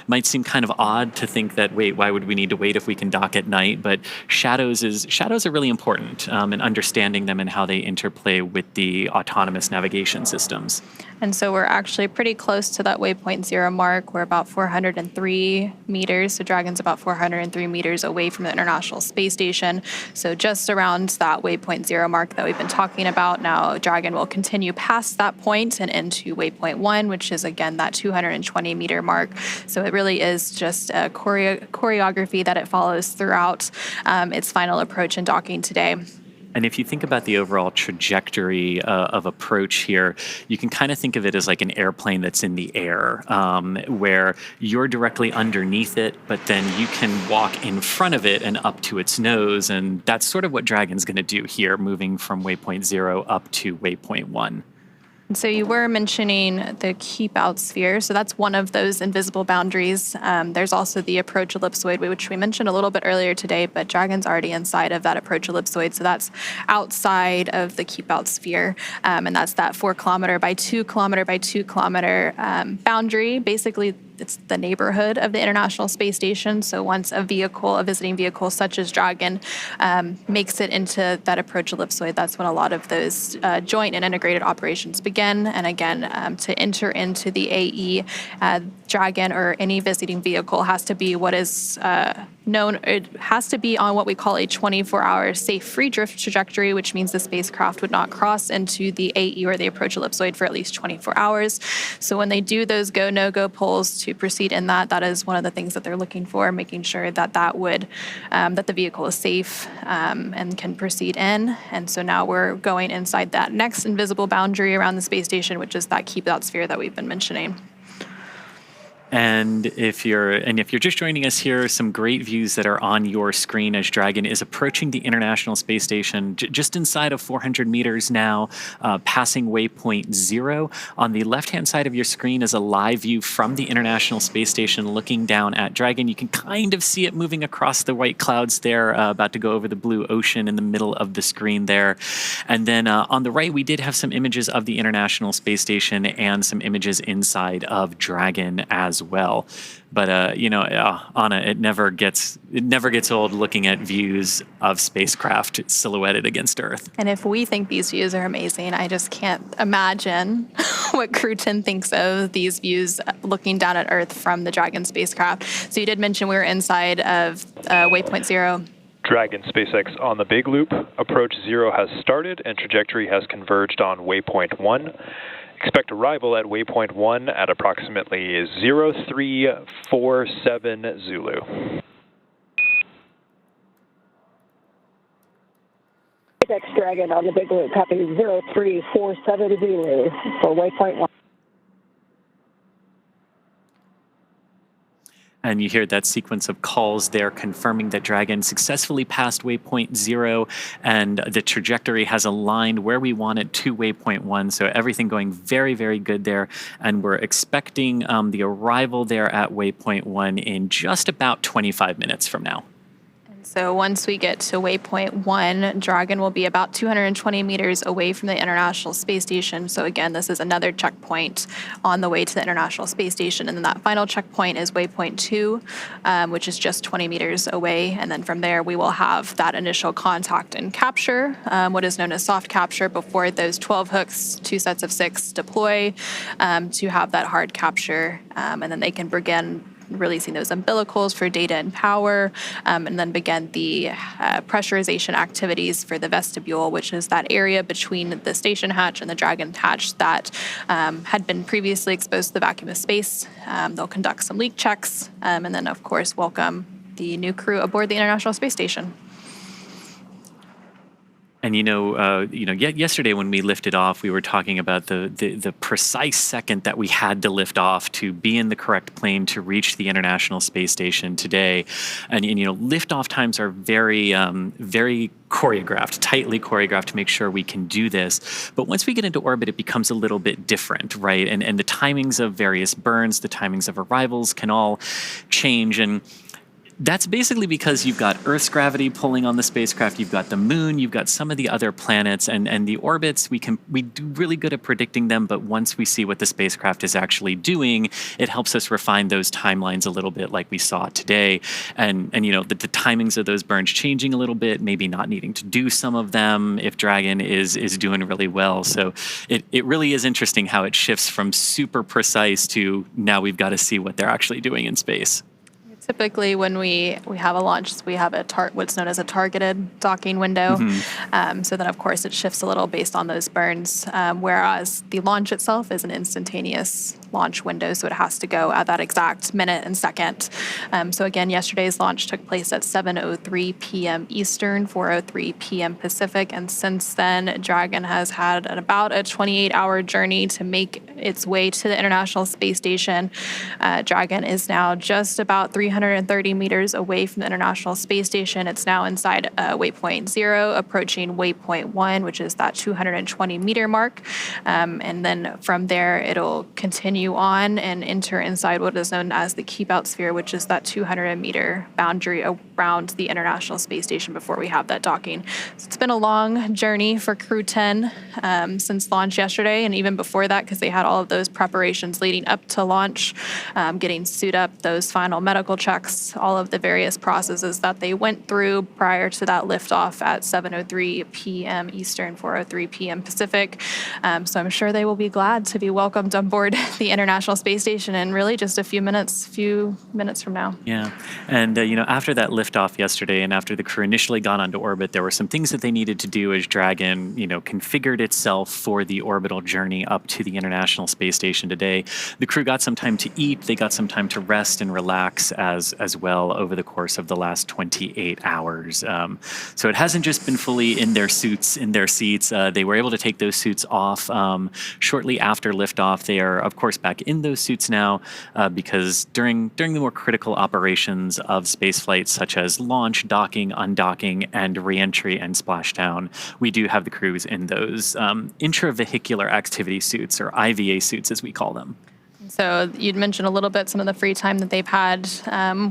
[SPEAKER 4] Might seem kind of odd to think that, wait, why would we need to wait if we can dock at night? But shadows are really important in understanding them and how they interplay with the autonomous navigation systems.
[SPEAKER 5] And so we're actually pretty close to that waypoint 0 mark. We're about 403 meters. So Dragon's about 403 meters away from the International Space Station. So just around that waypoint 0 mark that we've been talking about. Now Dragon will continue past that point and into waypoint 1, which is again that 220 meter mark. So it really is just a choreography that it follows throughout its final approach and docking today.
[SPEAKER 4] And if you think about the overall trajectory of approach here, you can kind of think of it as like an airplane that's in the air, where you're directly underneath it, but then you can walk in front of it and up to its nose. And that's sort of what Dragon's going to do here, moving from waypoint 0 up to waypoint 1.
[SPEAKER 5] So you were mentioning the keep out sphere. So that's one of those invisible boundaries. There's also the approach ellipsoid, which we mentioned a little bit earlier today, but Dragon's already inside of that approach ellipsoid. So that's outside of the keep out sphere. And that's that 4 kilometer by 2 kilometer by 2 kilometer boundary. Basically, it's the neighborhood of the International Space Station. So once a visiting vehicle such as Dragon, makes it into that approach ellipsoid, that's when a lot of those joint and integrated operations begin. And again, to enter into the AE, Dragon or any visiting vehicle has to be what is known, it has to be on what we call a 24-hour safe free drift trajectory, which means the spacecraft would not cross into the AE or the approach ellipsoid for at least 24 hours. So when they do those go, no-go polls to proceed in that is one of the things that they're looking for, making sure that that the vehicle is safe and can proceed in. And so now we're going inside that next invisible boundary around the space station, which is that keep out sphere that we've been mentioning.
[SPEAKER 4] And if you're just joining us here, some great views that are on your screen as Dragon is approaching the International Space Station just inside of 400 meters now, passing waypoint 0. On the left-hand side of your screen is a live view from the International Space Station looking down at Dragon. You can kind of see it moving across the white clouds there, about to go over the blue ocean in the middle of the screen there. And then on the right, we did have some images of the International Space Station and some images inside of Dragon as well. But Anna, it never gets old looking at views of spacecraft silhouetted against Earth.
[SPEAKER 5] And if we think these views are amazing, I just can't imagine what Crew 10 thinks of these views looking down at Earth from the Dragon spacecraft. So you did mention we were inside of waypoint 0.
[SPEAKER 1] Dragon SpaceX on the big loop. Approach 0 has started and trajectory has converged on waypoint 1. Expect arrival at waypoint 1 at approximately 0347 Zulu.
[SPEAKER 6] SpaceX Dragon on the big loop, copy 0347 Zulu for waypoint 1.
[SPEAKER 4] And you hear that sequence of calls there confirming that Dragon successfully passed waypoint 0 and the trajectory has aligned where we want it to waypoint 1. So everything going very, very good there. And we're expecting the arrival there at waypoint 1 in just about 25 minutes from now.
[SPEAKER 5] So once we get to waypoint 1, Dragon will be about 220 meters away from the International Space Station. So again, this is another checkpoint on the way to the International Space Station. And then that final checkpoint is waypoint 2, which is just 20 meters away. And then from there, we will have that initial contact and capture, what is known as soft capture, before those 12 hooks, 2 sets of 6 deploy to have that hard capture. And then they can begin releasing those umbilicals for data and power, and then began the pressurization activities for the vestibule, which is that area between the station hatch and the Dragon hatch that had been previously exposed to the vacuum of space. They'll conduct some leak checks, and then, of course, welcome the new crew aboard the International Space Station.
[SPEAKER 4] And yesterday when we lifted off, we were talking about the precise second that we had to lift off to be in the correct plane to reach the International Space Station today. And liftoff times are very, very choreographed, tightly choreographed to make sure we can do this. But once we get into orbit, it becomes a little bit different, right? And the timings of various burns, the timings of arrivals can all change. And that's basically because you've got Earth's gravity pulling on the spacecraft, you've got the moon, you've got some of the other planets, and the orbits, we do really good at predicting them, but once we see what the spacecraft is actually doing, it helps us refine those timelines a little bit like we saw today. And the timings of those burns changing a little bit, maybe not needing to do some of them if Dragon is doing really well. So it really is interesting how it shifts from super precise to now we've got to see what they're actually doing in space.
[SPEAKER 5] Typically, when we have a launch, we have what's known as a targeted docking window. So then, of course, it shifts a little based on those burns, whereas the launch itself is an instantaneous launch window, so it has to go at that exact minute and second. So again, yesterday's launch took place at 7:03 p.m. Eastern, 4:03 p.m. Pacific, and since then, Dragon has had about a 28-hour journey to make its way to the International Space Station. Dragon is now just about 330 meters away from the International Space Station. It's now inside waypoint 0, approaching waypoint 1, which is that 220-meter mark. And then from there, it'll continue on and enter inside what is known as the keep-out sphere, which is that 200-meter boundary around the International Space Station before we have that docking. So it's been a long journey for Crew 10 since launch yesterday, and even before that, because they had all of those preparations leading up to launch, getting suited up, those final medical checks, all of the various processes that they went through prior to that liftoff at 7:03 p.m. Eastern, 4:03 p.m. Pacific. So I'm sure they will be glad to be welcomed on board the International Space Station in really just a few minutes from now.
[SPEAKER 4] Yeah, and after that liftoff yesterday, and after the crew initially got onto orbit, there were some things that they needed to do as Dragon, configured itself for the orbital journey up to the International Space Station today. The crew got some time to eat, they got some time to rest and relax as well over the course of the last 28 hours. So it hasn't just been fully in their suits, in their seats. They were able to take those suits off shortly after liftoff. They are, of course, back in those suits now because during the more critical operations of spaceflight, such as launch, docking, undocking, and reentry and splashdown, we do have the crews in those intravehicular activity suits, or IVA suits as we call them.
[SPEAKER 5] So you'd mentioned a little bit some of the free time that they've had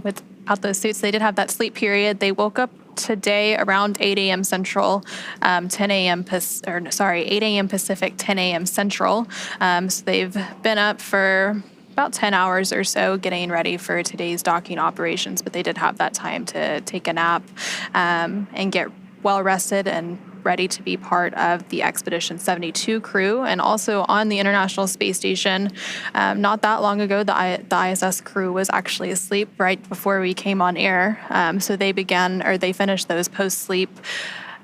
[SPEAKER 5] without those suits. They did have that sleep period. They woke up today around 8 a.m. Central, 8 a.m. Pacific, 10 a.m. Central. So they've been up for about 10 hours or so getting ready for today's docking operations, but they did have that time to take a nap and get well rested and ready to be part of the Expedition 72 crew, and also on the International Space Station. Not that long ago, the ISS crew was actually asleep right before we came on air. So they finished those post-sleep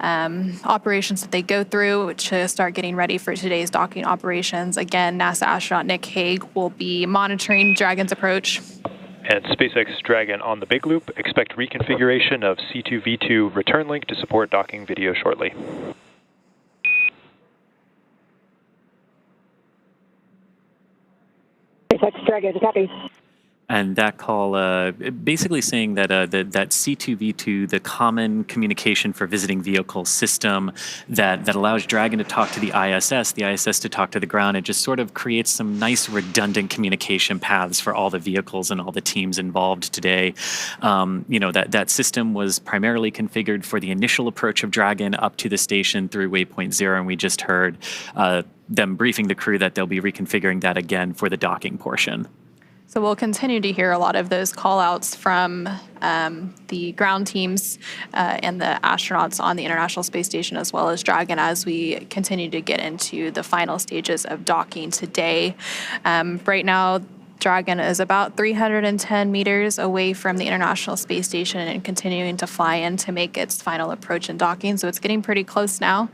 [SPEAKER 5] operations that they go through to start getting ready for today's docking operations. Again, NASA astronaut Nick Hague will be monitoring Dragon's approach.
[SPEAKER 1] And SpaceX Dragon on the big loop. Expect reconfiguration of C2V2 return link to support docking video shortly.
[SPEAKER 6] SpaceX Dragon, copy.
[SPEAKER 4] And that call basically saying that that C2V2, the common communication for visiting vehicle system that allows Dragon to talk to the ISS to talk to the ground, it just sort of creates some nice redundant communication paths for all the vehicles and all the teams involved today. That system was primarily configured for the initial approach of Dragon up to the station through waypoint 0, and we just heard them briefing the crew that they'll be reconfiguring that again for the docking portion.
[SPEAKER 5] So we'll continue to hear a lot of those call-outs from the ground teams and the astronauts on the International Space Station, as well as Dragon, as we continue to get into the final stages of docking today. Right now, Dragon is about 310 meters away from the International Space Station and continuing to fly in to make its final approach and docking. So it's getting pretty close now.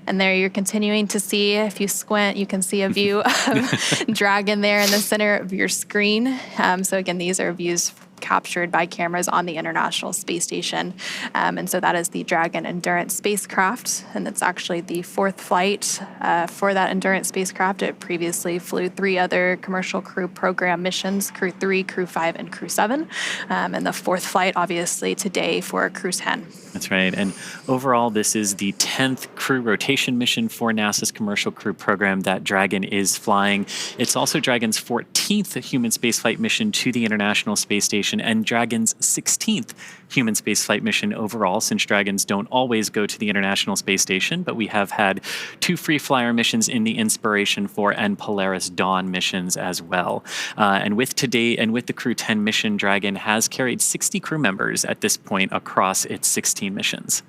[SPEAKER 5] And there you're continuing to see, if you squint, you can see a view of Dragon there in the center of your screen. So again, these are views captured by cameras on the International Space Station. And so that is the Dragon Endurance spacecraft. And it's actually the fourth flight for that Endurance spacecraft. It previously flew 3 other commercial crew program missions, Crew 3, Crew 5, and Crew 7. And the fourth flight, obviously, today for Crew 10.
[SPEAKER 4] That's right. And overall, this is the 10th crew rotation mission for NASA's commercial crew program that Dragon is flying. It's also Dragon's 14th human spaceflight mission to the International Space Station and Dragon's 16th human spaceflight mission overall, since Dragons don't always go to the International Space Station, but we have had 2 free flyer missions in the Inspiration 4 and Polaris Dawn missions as well. And with the Crew 10 mission, Dragon has carried 60 crew members at this point across its 16 missions.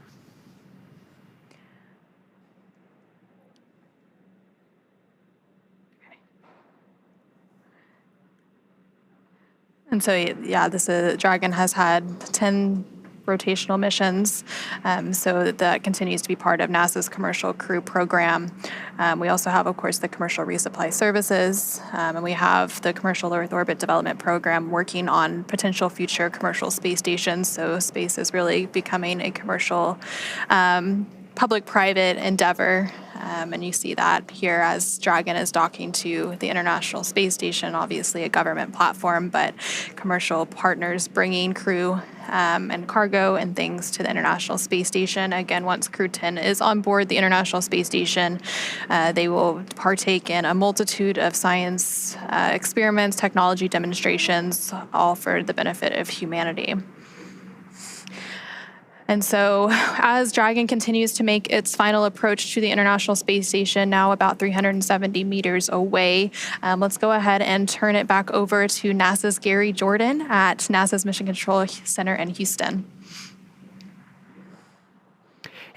[SPEAKER 5] And so, yeah, Dragon has had 10 rotational missions, so that continues to be part of NASA's commercial crew program. We also have, of course, the commercial resupply services, and we have the commercial Earth orbit development program working on potential future commercial space stations. So space is really becoming a commercial public-private endeavor. And you see that here as Dragon is docking to the International Space Station, obviously a government platform, but commercial partners bringing crew and cargo and things to the International Space Station. Again, once Crew 10 is on board the International Space Station, they will partake in a multitude of science experiments, technology demonstrations, all for the benefit of humanity. And so as Dragon continues to make its final approach to the International Space Station, now about 370 meters away, let's go ahead and turn it back over to NASA's Gary Jordan at NASA's Mission Control Center in Houston.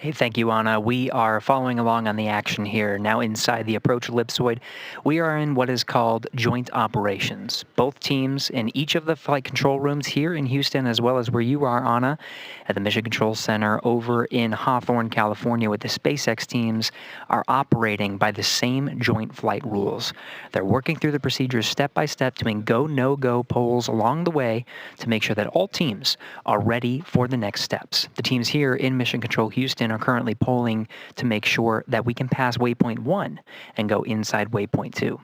[SPEAKER 8] Hey, thank you, Anna. We are following along on the action here. Now inside the approach ellipsoid, we are in what is called joint operations. Both teams in each of the flight control rooms here in Houston, as well as where you are, Anna, at the Mission Control Center over in Hawthorne, California, with the SpaceX teams, are operating by the same joint flight rules. They're working through the procedures step by step, doing go, no-go polls along the way to make sure that all teams are ready for the next steps. The teams here in Mission Control Houston are currently polling to make sure that we can pass waypoint 1 and go inside waypoint 2.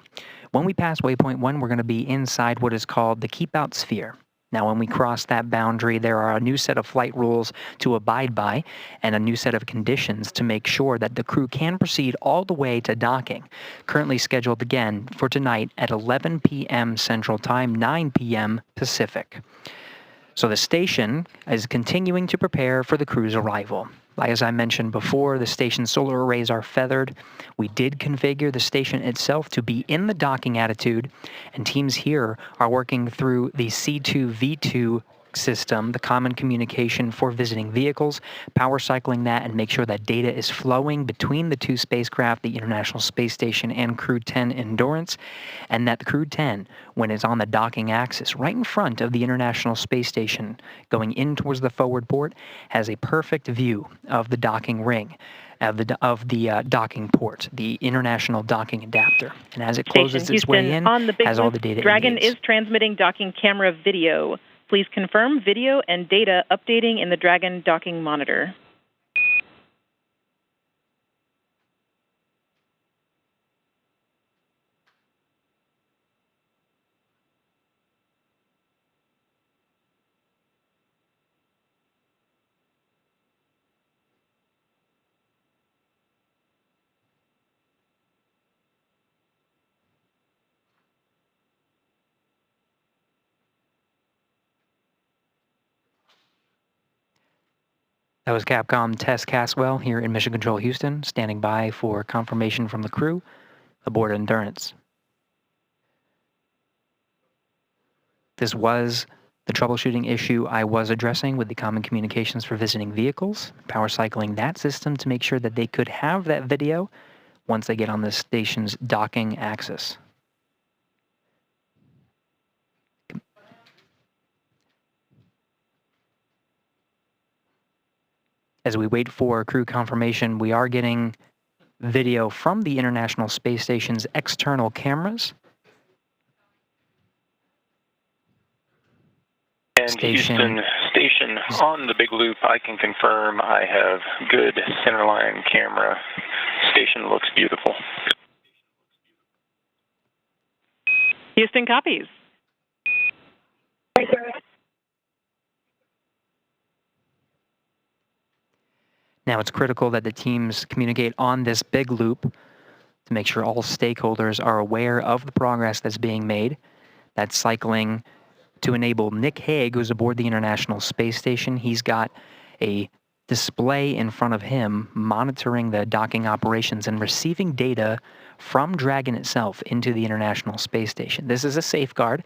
[SPEAKER 8] When we pass waypoint 1, we're going to be inside what is called the keep out sphere. Now, when we cross that boundary, there are a new set of flight rules to abide by and a new set of conditions to make sure that the crew can proceed all the way to docking, currently scheduled again for tonight at 11 p.m. Central Time, 9 p.m. Pacific. So the station is continuing to prepare for the crew's arrival. As I mentioned before, the station's solar arrays are feathered. We did configure the station itself to be in the docking attitude, and teams here are working through the C2V2 system, the common communication for visiting vehicles, power cycling that and make sure that data is flowing between the 2 spacecraft, the International Space Station and Crew 10 Endurance, and that the Crew 10, when it's on the docking axis right in front of the International Space Station going in towards the forward port, has a perfect view of the docking ring, of the docking port, the International Docking Adapter. And as it closes its way in, has all the data
[SPEAKER 9] Dragon
[SPEAKER 8] it needs.
[SPEAKER 9] is transmitting docking camera video. Please confirm video and data updating in the Dragon docking monitor.
[SPEAKER 8] That was Capcom Tess Caswell here in Mission Control Houston, standing by for confirmation from the crew aboard Endurance. This was the troubleshooting issue I was addressing with the common communications for visiting vehicles, power cycling that system to make sure that they could have that video once they get on the station's docking axis. As we wait for crew confirmation, we are getting video from the International Space Station's external cameras.
[SPEAKER 10] And Houston Station on the big loop, I can confirm I have good centerline camera. Station looks beautiful.
[SPEAKER 9] Houston copies.
[SPEAKER 8] Now, it's critical that the teams communicate on this big loop to make sure all stakeholders are aware of the progress that's being made. That's cycling to enable Nick Hague, who's aboard the International Space Station. He's got a display in front of him monitoring the docking operations and receiving data from Dragon itself into the International Space Station. This is a safeguard.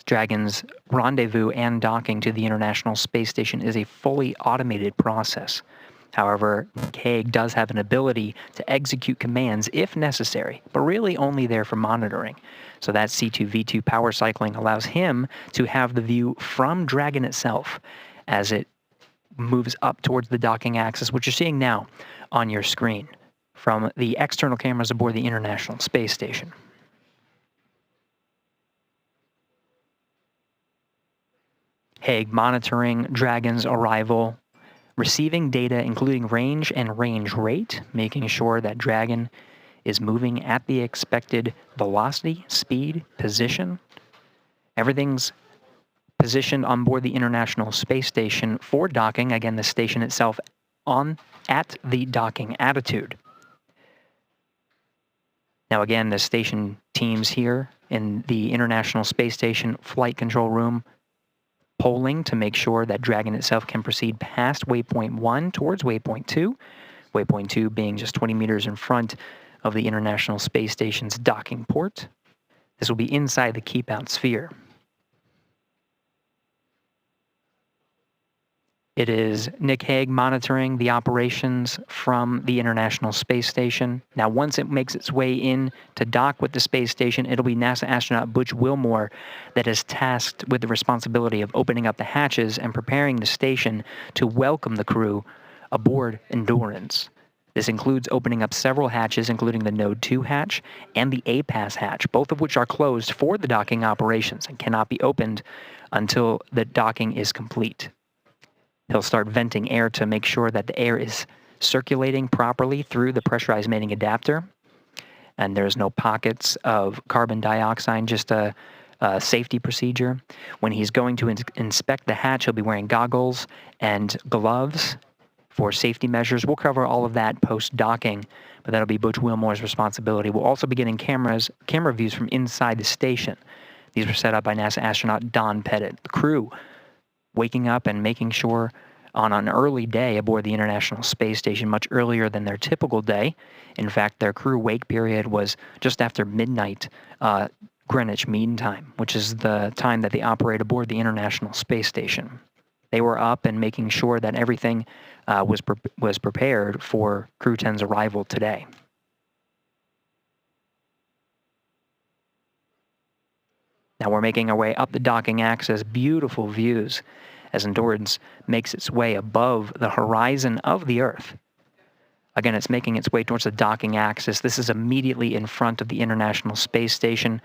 [SPEAKER 8] Dragon's rendezvous and docking to the International Space Station is a fully automated process. However, Hague does have an ability to execute commands if necessary, but really only there for monitoring. So that C2V2 power cycling allows him to have the view from Dragon itself as it moves up towards the docking axis, which you're seeing now on your screen from the external cameras aboard the International Space Station. Hague monitoring Dragon's arrival, receiving data including range and range rate, making sure that Dragon is moving at the expected velocity, speed, position. Everything's positioned on board the International Space Station for docking. Again, the station itself at the docking attitude. Now again, the station teams here in the International Space Station flight control room polling to make sure that Dragon itself can proceed past waypoint 1 towards waypoint 2. Waypoint 2 being just 20 meters in front of the International Space Station's docking port. This will be inside the keep-out sphere. It is Nick Hague monitoring the operations from the International Space Station. Now, once it makes its way in to dock with the space station, it'll be NASA astronaut Butch Wilmore that is tasked with the responsibility of opening up the hatches and preparing the station to welcome the crew aboard Endurance. This includes opening up several hatches, including the Node 2 hatch and the APAS hatch, both of which are closed for the docking operations and cannot be opened until the docking is complete. He'll start venting air to make sure that the air is circulating properly through the pressurized mating adapter, and there's no pockets of carbon dioxide, just a safety procedure. When he's going to inspect the hatch, he'll be wearing goggles and gloves for safety measures. We'll cover all of that post-docking, but that'll be Butch Wilmore's responsibility. We'll also be getting camera views from inside the station. These were set up by NASA astronaut Don Pettit. The crew waking up and making sure on an early day aboard the International Space Station, much earlier than their typical day. In fact, their crew wake period was just after midnight Greenwich Mean Time, which is the time that they operate aboard the International Space Station. They were up and making sure that everything was prepared for Crew 10's arrival today. Now we're making our way up the docking axis, beautiful views as Endurance makes its way above the horizon of the Earth. Again, it's making its way towards the docking axis. This is immediately in front of the International Space Station.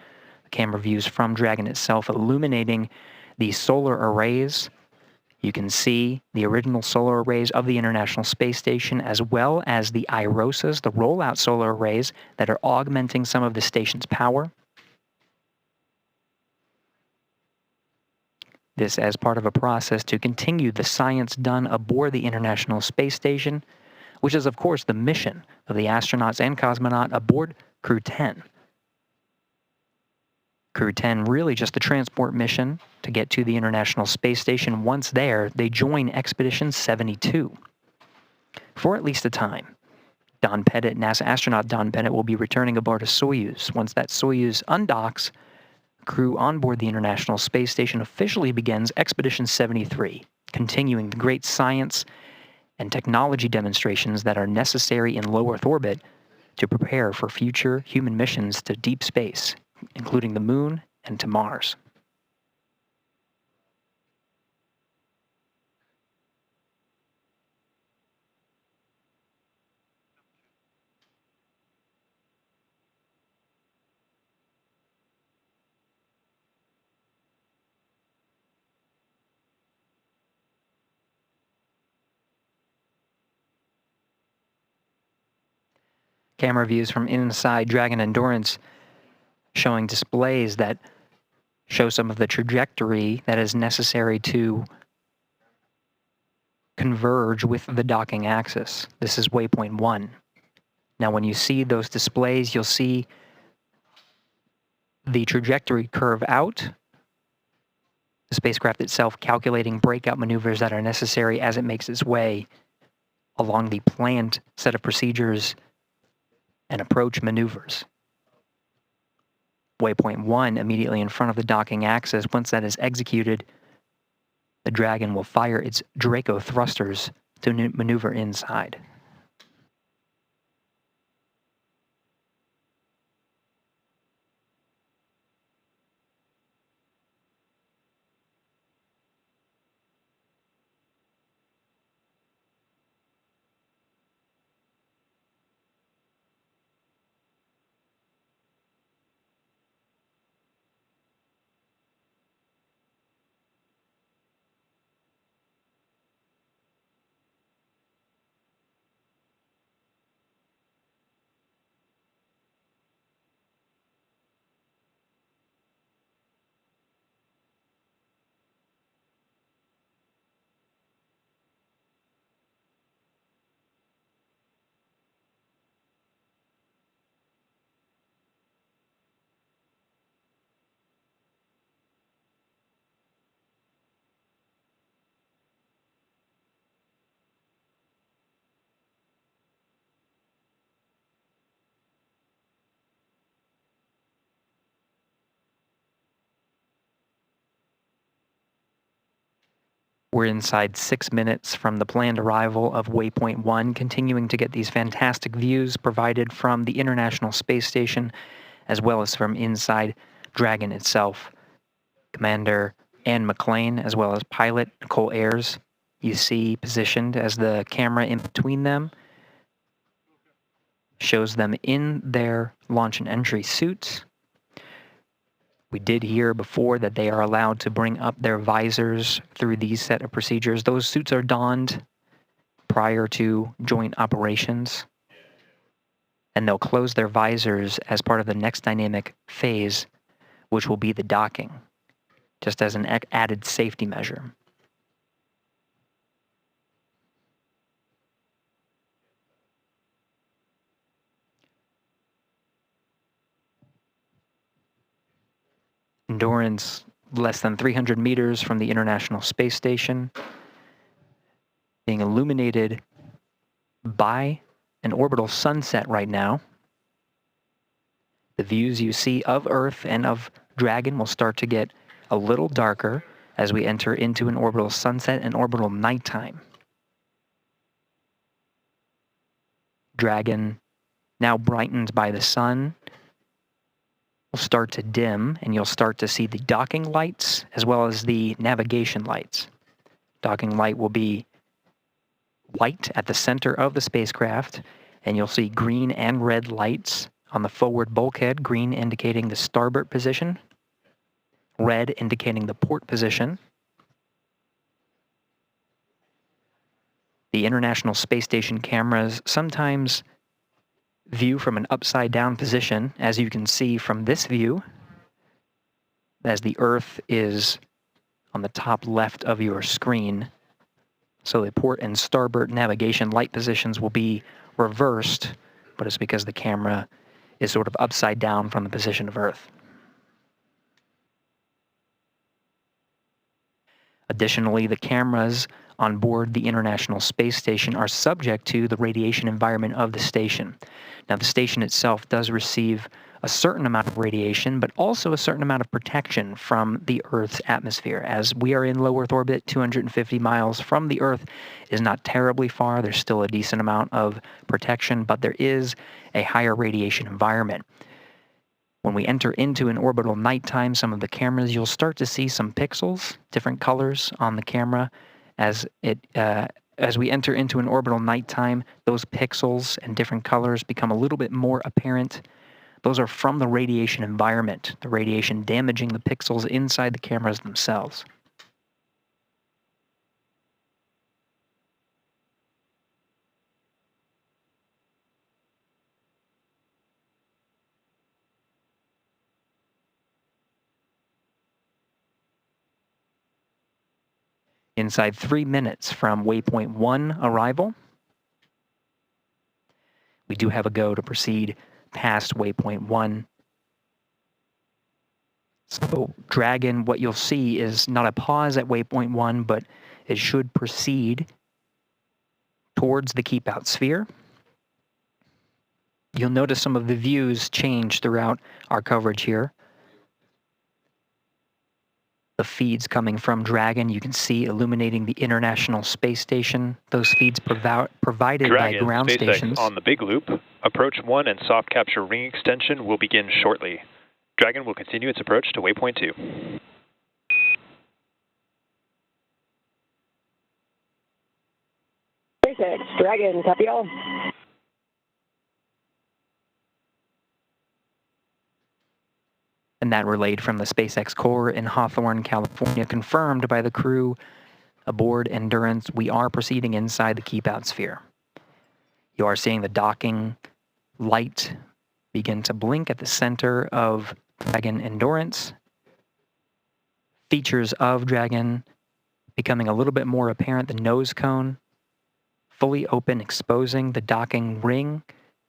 [SPEAKER 8] The camera views from Dragon itself illuminating the solar arrays. You can see the original solar arrays of the International Space Station, as well as the IROSAs, the rollout solar arrays that are augmenting some of the station's power. This as part of a process to continue the science done aboard the International Space Station, which is, of course, the mission of the astronauts and cosmonaut aboard Crew 10. Crew 10 really just a transport mission to get to the International Space Station. Once there, they join Expedition 72 for at least a time. Don Pettit, NASA astronaut Don Pettit, will be returning aboard a Soyuz. Once that Soyuz undocks, crew on board the International Space Station officially begins Expedition 73, continuing the great science and technology demonstrations that are necessary in low Earth orbit to prepare for future human missions to deep space, including the Moon and to Mars. Camera views from inside Dragon Endurance showing displays that show some of the trajectory that is necessary to converge with the docking axis. This is waypoint 1. Now, when you see those displays, you'll see the trajectory curve out, the spacecraft itself calculating breakout maneuvers that are necessary as it makes its way along the planned set of procedures and approach maneuvers. Waypoint 1, immediately in front of the docking axis, once that is executed, the Dragon will fire its Draco thrusters to maneuver inside. We're inside 6 minutes from the planned arrival of Waypoint 1, continuing to get these fantastic views provided from the International Space Station, as well as from inside Dragon itself. Commander Anne McLean, as well as pilot Nicole Ayers, you see positioned as the camera in between them, shows them in their launch and entry suits. We did hear before that they are allowed to bring up their visors through these set of procedures. Those suits are donned prior to joint operations, and they'll close their visors as part of the next dynamic phase, which will be the docking, just as an added safety measure. Endurance less than 300 meters from the International Space Station, being illuminated by an orbital sunset right now. The views you see of Earth and of Dragon will start to get a little darker as we enter into an orbital sunset and orbital nighttime. Dragon, now brightened by the sun, will start to dim, and you'll start to see the docking lights as well as the navigation lights. Docking light will be white at the center of the spacecraft, and you'll see green and red lights on the forward bulkhead, green indicating the starboard position, red indicating the port position. The International Space Station cameras sometimes view from an upside down position, as you can see from this view, as the Earth is on the top left of your screen. So the port and starboard navigation light positions will be reversed, but it's because the camera is sort of upside down from the position of Earth. Additionally, the cameras on board the International Space Station are subject to the radiation environment of the station. Now, the station itself does receive a certain amount of radiation, but also a certain amount of protection from the Earth's atmosphere. As we are in low Earth orbit, 250 miles from the Earth is not terribly far. There's still a decent amount of protection, but there is a higher radiation environment. When we enter into an orbital nighttime, some of the cameras, you'll start to see some pixels, different colors on the camera. As we enter into an orbital nighttime, those pixels and different colors become a little bit more apparent. Those are from the radiation environment, the radiation damaging the pixels inside the cameras themselves. inside 3 minutes from waypoint 1 arrival. We do have a go to proceed past waypoint 1. So Dragon, what you'll see is not a pause at waypoint 1, but it should proceed towards the keep out sphere. You'll notice some of the views change throughout our coverage here. The feeds coming from Dragon, you can see illuminating the International Space Station. Those feeds provided by ground
[SPEAKER 1] SpaceX
[SPEAKER 8] stations.
[SPEAKER 1] On the big loop. Approach 1 and soft capture ring extension will begin shortly. Dragon will continue its approach to waypoint 2.
[SPEAKER 6] SpaceX, Dragon, copy all.
[SPEAKER 8] And that relayed from the SpaceX core in Hawthorne, California, confirmed by the crew aboard Endurance. We are proceeding inside the keep out sphere. You are seeing the docking light begin to blink at the center of Dragon Endurance. Features of Dragon becoming a little bit more apparent. The nose cone fully open, exposing the docking ring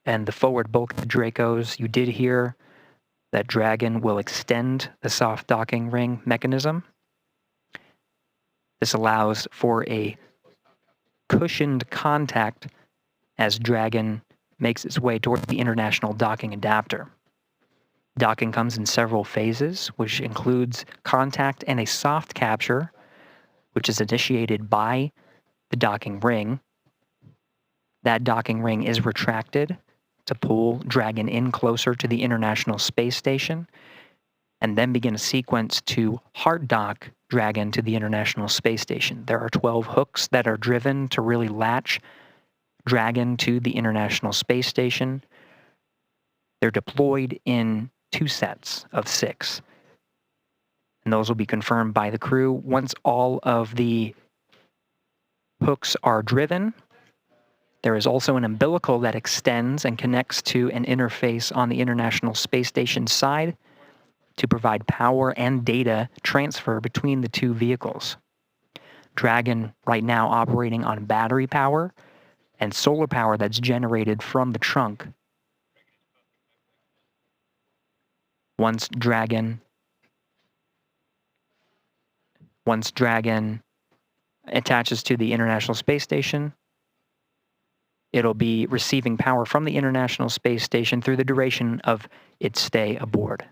[SPEAKER 8] and the forward bulk of the Dracos. You did hear that Dragon will extend the soft docking ring mechanism. This allows for a cushioned contact as Dragon makes its way toward the International Docking Adapter. Docking comes in several phases, which includes contact and a soft capture, which is initiated by the docking ring. That docking ring is retracted to pull Dragon in closer to the International Space Station, and then begin a sequence to hard dock Dragon to the International Space Station. There are 12 hooks that are driven to really latch Dragon to the International Space Station. They're deployed in 2 sets of 6. And those will be confirmed by the crew. Once all of the hooks are driven, there is also an umbilical that extends and connects to an interface on the International Space Station side to provide power and data transfer between the 2 vehicles. Dragon right now operating on battery power and solar power that's generated from the trunk. Once Dragon attaches to the International Space Station, it'll be receiving power from the International Space Station through the duration of its stay aboard.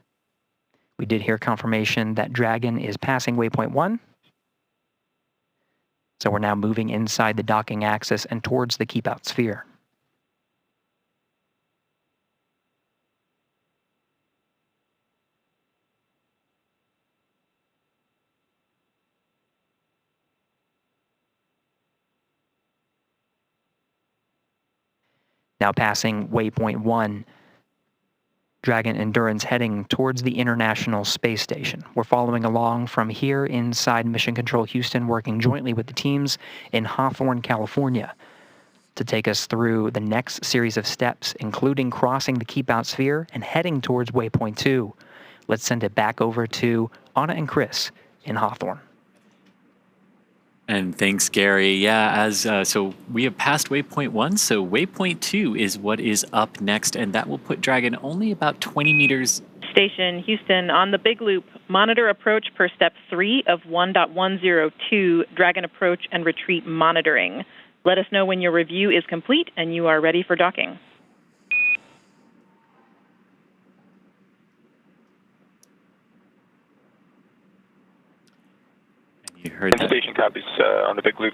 [SPEAKER 8] We did hear confirmation that Dragon is passing waypoint 1. So we're now moving inside the docking axis and towards the keep out sphere. Now passing waypoint 1, Dragon Endurance heading towards the International Space Station. We're following along from here inside Mission Control Houston, working jointly with the teams in Hawthorne, California, to take us through the next series of steps, including crossing the keep out sphere and heading towards waypoint 2. Let's send it back over to Anna and Chris in Hawthorne.
[SPEAKER 4] And thanks, Gary. Yeah, so we have passed waypoint 1, so waypoint 2 is what is up next, and that will put Dragon only about 20 meters.
[SPEAKER 9] Station Houston on the big loop. Monitor approach per step 3 of 1.102, Dragon approach and retreat monitoring. Let us know when your review is complete and you are ready for docking.
[SPEAKER 4] You heard that.
[SPEAKER 10] Station copies on the big loop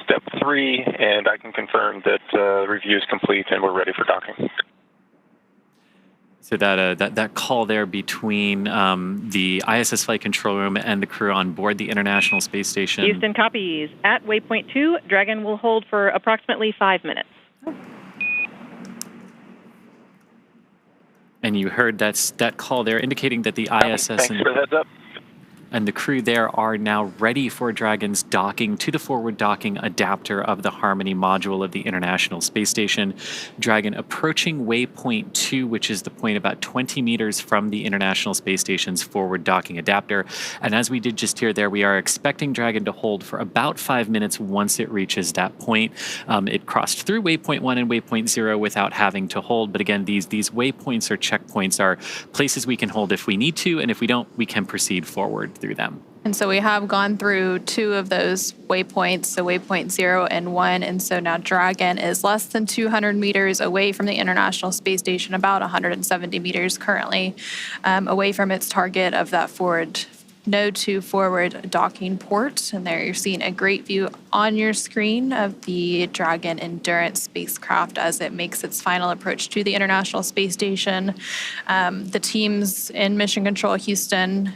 [SPEAKER 10] step 3, and I can confirm that the review is complete and we're ready for docking.
[SPEAKER 4] So that call there between the ISS flight control room and the crew on board the International Space Station.
[SPEAKER 9] Houston copies. At waypoint 2, Dragon will hold for approximately 5 minutes.
[SPEAKER 4] And you heard that call there indicating that the ISS...
[SPEAKER 10] Thanks for the heads up.
[SPEAKER 4] And the crew there are now ready for Dragon's docking to the forward docking adapter of the Harmony module of the International Space Station. Dragon approaching waypoint 2, which is the point about 20 meters from the International Space Station's forward docking adapter. And as we did just hear there, we are expecting Dragon to hold for about 5 minutes once it reaches that point. It crossed through waypoint 1 and waypoint 0 without having to hold. But again, these waypoints or checkpoints are places we can hold if we need to, and if we don't, we can proceed forward through them.
[SPEAKER 5] And so we have gone through 2 of those waypoints, so waypoint 0 and 1. And so now Dragon is less than 200 meters away from the International Space Station, about 170 meters currently, away from its target of that node 2 forward docking port. And there you're seeing a great view on your screen of the Dragon Endurance spacecraft as it makes its final approach to the International Space Station. The teams in Mission Control Houston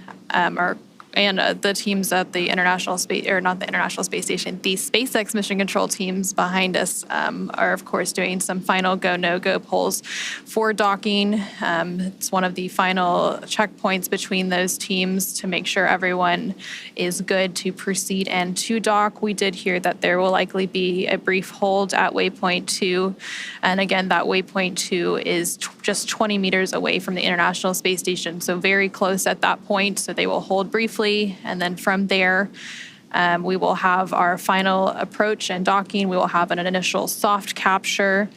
[SPEAKER 5] the teams at the International Space, or not the International Space Station, the SpaceX Mission Control teams behind us are, of course, doing some final go, no-go polls for docking. It's one of the final checkpoints between those teams to make sure everyone is good to proceed and to dock. We did hear that there will likely be a brief hold at waypoint 2. And again, that waypoint 2 is just 20 meters away from the International Space Station, so very close at that point. So they will hold briefly. And then from there, we will have our final approach and docking. We will have an initial soft capture.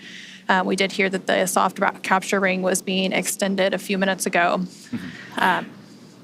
[SPEAKER 5] We did hear that the soft capture ring was being extended a few minutes ago. Mm-hmm.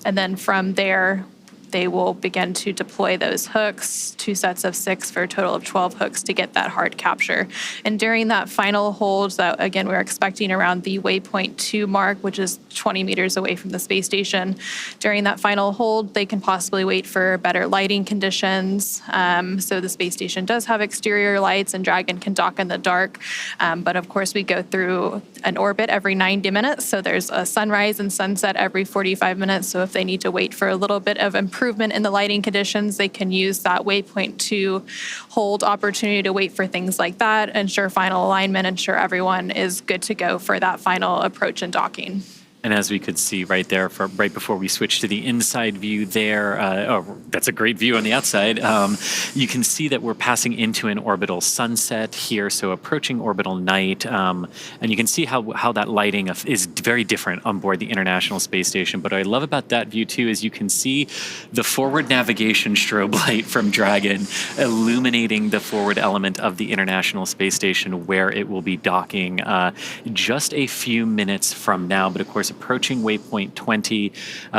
[SPEAKER 5] And then from there, they will begin to deploy those hooks, 2 sets of 6 for a total of 12 hooks to get that hard capture. And during that final hold, that again, we're expecting around the waypoint 2 mark, which is 20 meters away from the space station. During that final hold, they can possibly wait for better lighting conditions. So the space station does have exterior lights and Dragon can dock in the dark. But of course, we go through an orbit every 90 minutes. So there's a sunrise and sunset every 45 minutes. So if they need to wait for a little bit of improvement in the lighting conditions, they can use that waypoint 2 hold opportunity to wait for things like that, ensure final alignment, ensure everyone is good to go for that final approach and docking.
[SPEAKER 4] And as we could see right there, right before we switch to the inside view there, that's a great view on the outside. You can see that we're passing into an orbital sunset here, so approaching orbital night. And you can see how that lighting is very different on board the International Space Station. But what I love about that view, too, is you can see the forward navigation strobe light from Dragon illuminating the forward element of the International Space Station where it will be docking just a few minutes from now. But of course, approaching waypoint 20.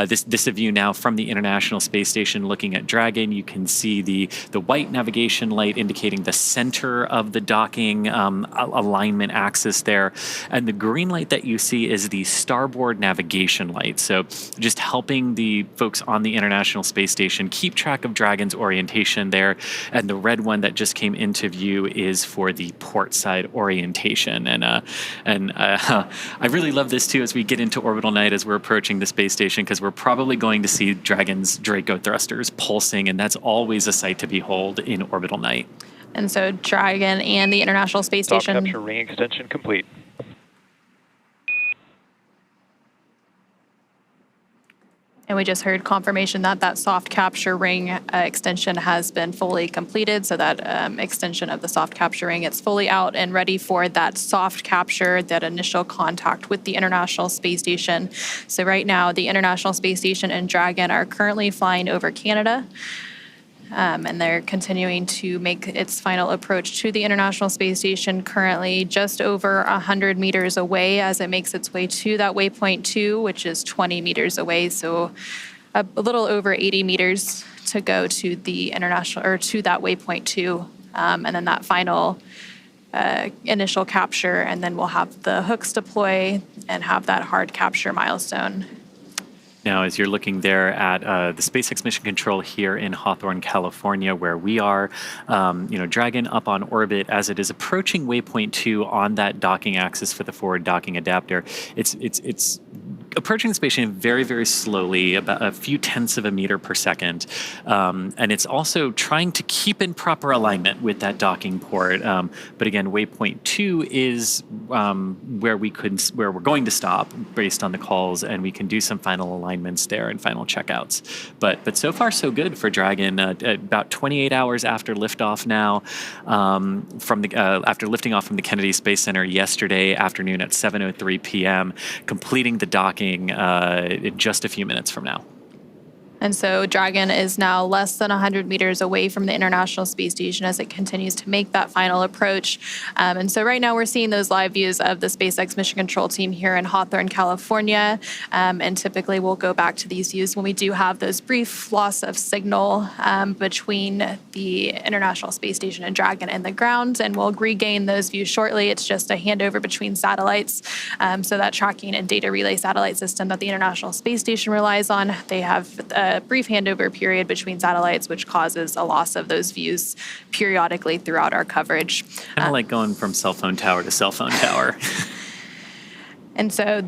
[SPEAKER 4] This is a view now from the International Space Station looking at Dragon. You can see the white navigation light indicating the center of the docking alignment axis there. And the green light that you see is the starboard navigation light. So just helping the folks on the International Space Station keep track of Dragon's orientation there. And the red one that just came into view is for the port side orientation. And I really love this too as we get into orbital night as we're approaching the space station, because we're probably going to see Dragon's Draco thrusters pulsing, and that's always a sight to behold in orbital night.
[SPEAKER 5] And so Dragon and the International Space Station.
[SPEAKER 1] Soft capture ring extension complete.
[SPEAKER 5] And we just heard confirmation that that soft capture ring extension has been fully completed. So that extension of the soft capture ring, it's fully out and ready for that soft capture, that initial contact with the International Space Station. So right now, the International Space Station and Dragon are currently flying over Canada. And they're continuing to make its final approach to the International Space Station, currently just over 100 meters away as it makes its way to that waypoint 2, which is 20 meters away. So a little over 80 meters to go to the international, or to that waypoint 2. And then that final initial capture, and then we'll have the hooks deploy and have that hard capture milestone.
[SPEAKER 4] Now, as you're looking there at the SpaceX Mission Control here in Hawthorne, California, where we are, Dragon up on orbit as it is approaching waypoint 2 on that docking axis for the forward docking adapter. It's approaching the space station very, very slowly, about a few tenths of a meter per second. And it's also trying to keep in proper alignment with that docking port. But again, waypoint 2 is where we're going to stop based on the calls, and we can do some final alignments there and final checkouts. But so far, so good for Dragon. About 28 hours after liftoff now, after lifting off from the Kennedy Space Center yesterday afternoon at 7:03 p.m., completing the docking in just a few minutes from now.
[SPEAKER 5] And so Dragon is now less than 100 meters away from the International Space Station as it continues to make that final approach. And so right now we're seeing those live views of the SpaceX mission control team here in Hawthorne, California. And typically we'll go back to these views when we do have those brief loss of signal between the International Space Station and Dragon and the ground. And we'll regain those views shortly. It's just a handover between satellites. So that tracking and data relay satellite system that the International Space Station relies on, they have a brief handover period between satellites, which causes a loss of those views periodically throughout our coverage.
[SPEAKER 4] Kind of like going from cell phone tower to cell phone tower.
[SPEAKER 5] And so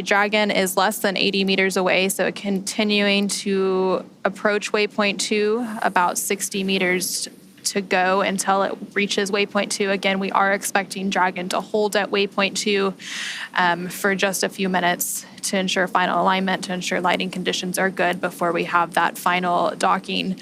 [SPEAKER 5] Dragon is less than 80 meters away, so continuing to approach waypoint 2, about 60 meters to go until it reaches waypoint 2. Again, we are expecting Dragon to hold at waypoint 2 for just a few minutes to ensure final alignment, to ensure lighting conditions are good before we have that final docking.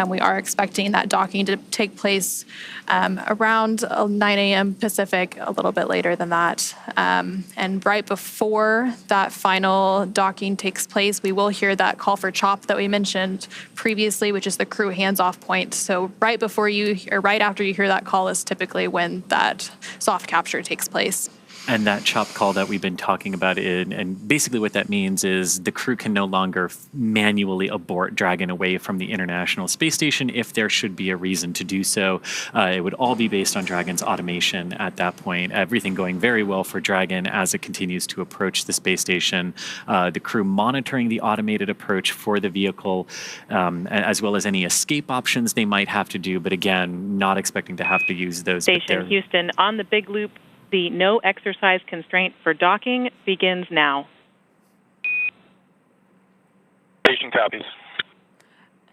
[SPEAKER 5] We are expecting that docking to take place around 9 a.m. Pacific, a little bit later than that. And right before that final docking takes place, we will hear that call for CHOP that we mentioned previously, which is the crew hands-off point. So right after you hear that call is typically when that soft capture takes place.
[SPEAKER 4] And that CHOP call that we've been talking about, and basically what that means is the crew can no longer manually abort Dragon away from the International Space Station if there should be a reason to do so. It would all be based on Dragon's automation at that point. Everything going very well for Dragon as it continues to approach the space station. The crew monitoring the automated approach for the vehicle, as well as any escape options they might have to do. But again, not expecting to have to use those.
[SPEAKER 9] Station Houston, on the big loop, the no exercise constraint for docking begins now.
[SPEAKER 10] Station copies.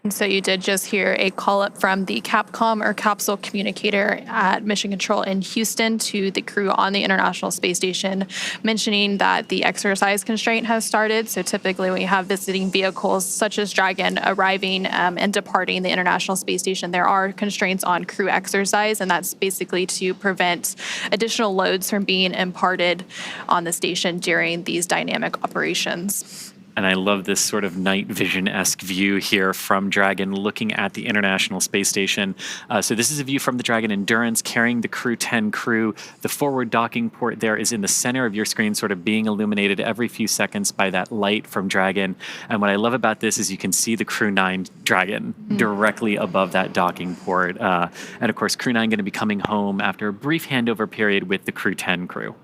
[SPEAKER 5] And so you did just hear a call up from the Capcom or capsule communicator at Mission Control in Houston to the crew on the International Space Station, mentioning that the exercise constraint has started. So typically we have visiting vehicles such as Dragon arriving and departing the International Space Station. There are constraints on crew exercise, and that's basically to prevent additional loads from being imparted on the station during these dynamic operations.
[SPEAKER 4] And I love this sort of night vision-esque view here from Dragon looking at the International Space Station. So this is a view from the Dragon Endurance carrying the Crew 10 crew. The forward docking port there is in the center of your screen, sort of being illuminated every few seconds by that light from Dragon. And what I love about this is you can see the Crew 9 Dragon directly above that docking port. And of course, Crew 9 going to be coming home after a brief handover period with the Crew 10 crew.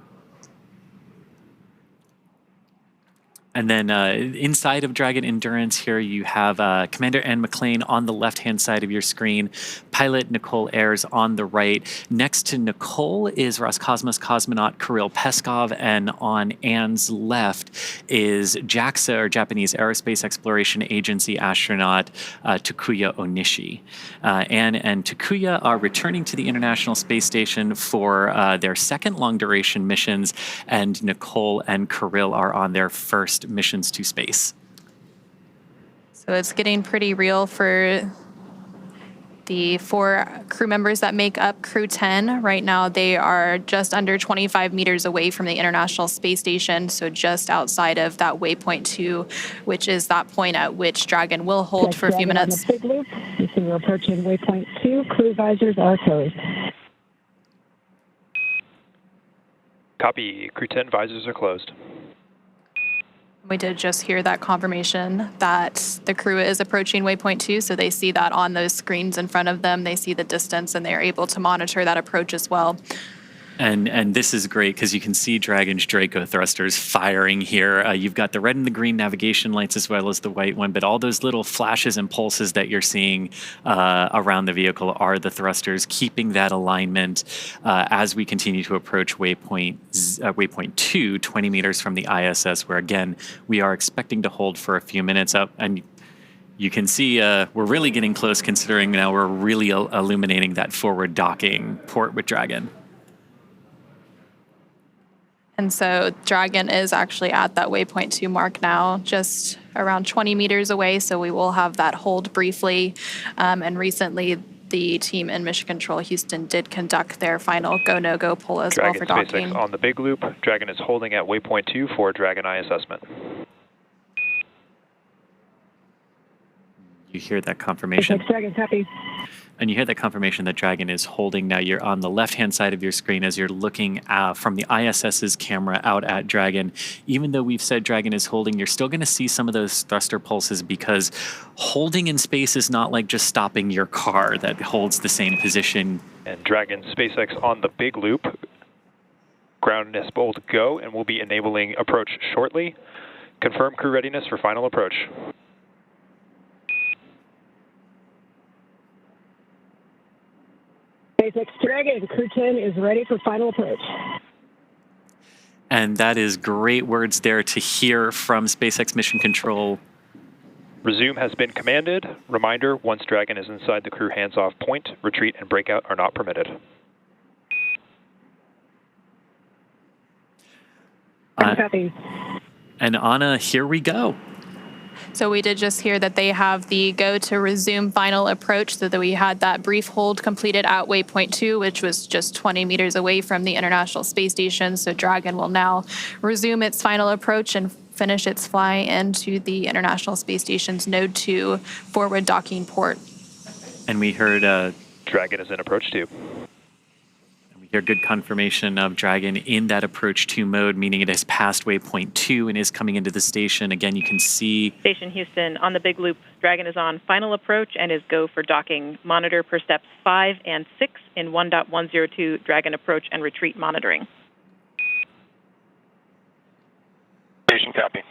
[SPEAKER 4] And then inside of Dragon Endurance here, you have Commander Ann McLean on the left-hand side of your screen, pilot Nicole Ayers on the right. Next to Nicole is Roscosmos cosmonaut Kirill Peskov, and on Ann's left is JAXA, or Japanese Aerospace Exploration Agency astronaut Takuya Onishi. Ann and Takuya are returning to the International Space Station for their second long-duration missions, and Nicole and Kirill are on their first missions to space.
[SPEAKER 5] So it's getting pretty real for the 4 crew members that make up Crew 10. Right now, they are just under 25 meters away from the International Space Station, so just outside of that waypoint 2, which is that point at which Dragon will hold for a few minutes.
[SPEAKER 6] On the big loop, you see we're approaching waypoint 2. Crew visors are closed.
[SPEAKER 1] Copy. Crew 10 visors are closed.
[SPEAKER 5] We did just hear that confirmation that the crew is approaching waypoint 2, so they see that on those screens in front of them. They see the distance, and they're able to monitor that approach as well.
[SPEAKER 4] And this is great because you can see Dragon's Draco thrusters firing here. You've got the red and the green navigation lights as well as the white one, but all those little flashes and pulses that you're seeing around the vehicle are the thrusters, keeping that alignment as we continue to approach waypoint 2, 20 meters from the ISS, where again, we are expecting to hold for a few minutes up. And you can see we're really getting close considering now we're really illuminating that forward docking port with Dragon.
[SPEAKER 5] And so Dragon is actually at that waypoint 2 mark now, just around 20 meters away. So we will have that hold briefly. And recently, the team in Mission Control Houston did conduct their final go, no-go pull as well for docking.
[SPEAKER 1] SpaceX on the big loop. Dragon is holding at waypoint 2 for Dragon eye assessment.
[SPEAKER 4] You hear that confirmation.
[SPEAKER 6] SpaceX Dragon's happy.
[SPEAKER 4] And you hear that confirmation that Dragon is holding. Now you're on the left-hand side of your screen as you're looking from the ISS's camera out at Dragon. Even though we've said Dragon is holding, you're still going to see some of those thruster pulses because holding in space is not like just stopping your car that holds the same position.
[SPEAKER 1] And Dragon SpaceX on the big loop. Ground is bold go and will be enabling approach shortly. Confirm crew readiness for final approach.
[SPEAKER 6] SpaceX Dragon, Crew 10 is ready for final approach.
[SPEAKER 4] And that is great words there to hear from SpaceX Mission Control.
[SPEAKER 1] Resume has been commanded. Reminder, once Dragon is inside the crew hands-off point, retreat and breakout are not permitted.
[SPEAKER 6] Copy.
[SPEAKER 4] And Anna, here we go.
[SPEAKER 5] So we did just hear that they have the go to resume final approach, so that we had that brief hold completed at waypoint 2, which was just 20 meters away from the International Space Station. So Dragon will now resume its final approach and finish its fly into the International Space Station's Node 2 forward docking port.
[SPEAKER 4] And we heard
[SPEAKER 1] Dragon is in approach 2.
[SPEAKER 4] Your good confirmation of Dragon in that approach 2 mode, meaning it has passed waypoint 2 and is coming into the station. Again, you can see
[SPEAKER 9] Station Houston on the big loop. Dragon is on final approach and is go for docking. Monitor per steps 5 and 6 in 1.102 Dragon approach and retreat monitoring.
[SPEAKER 10] Station copy.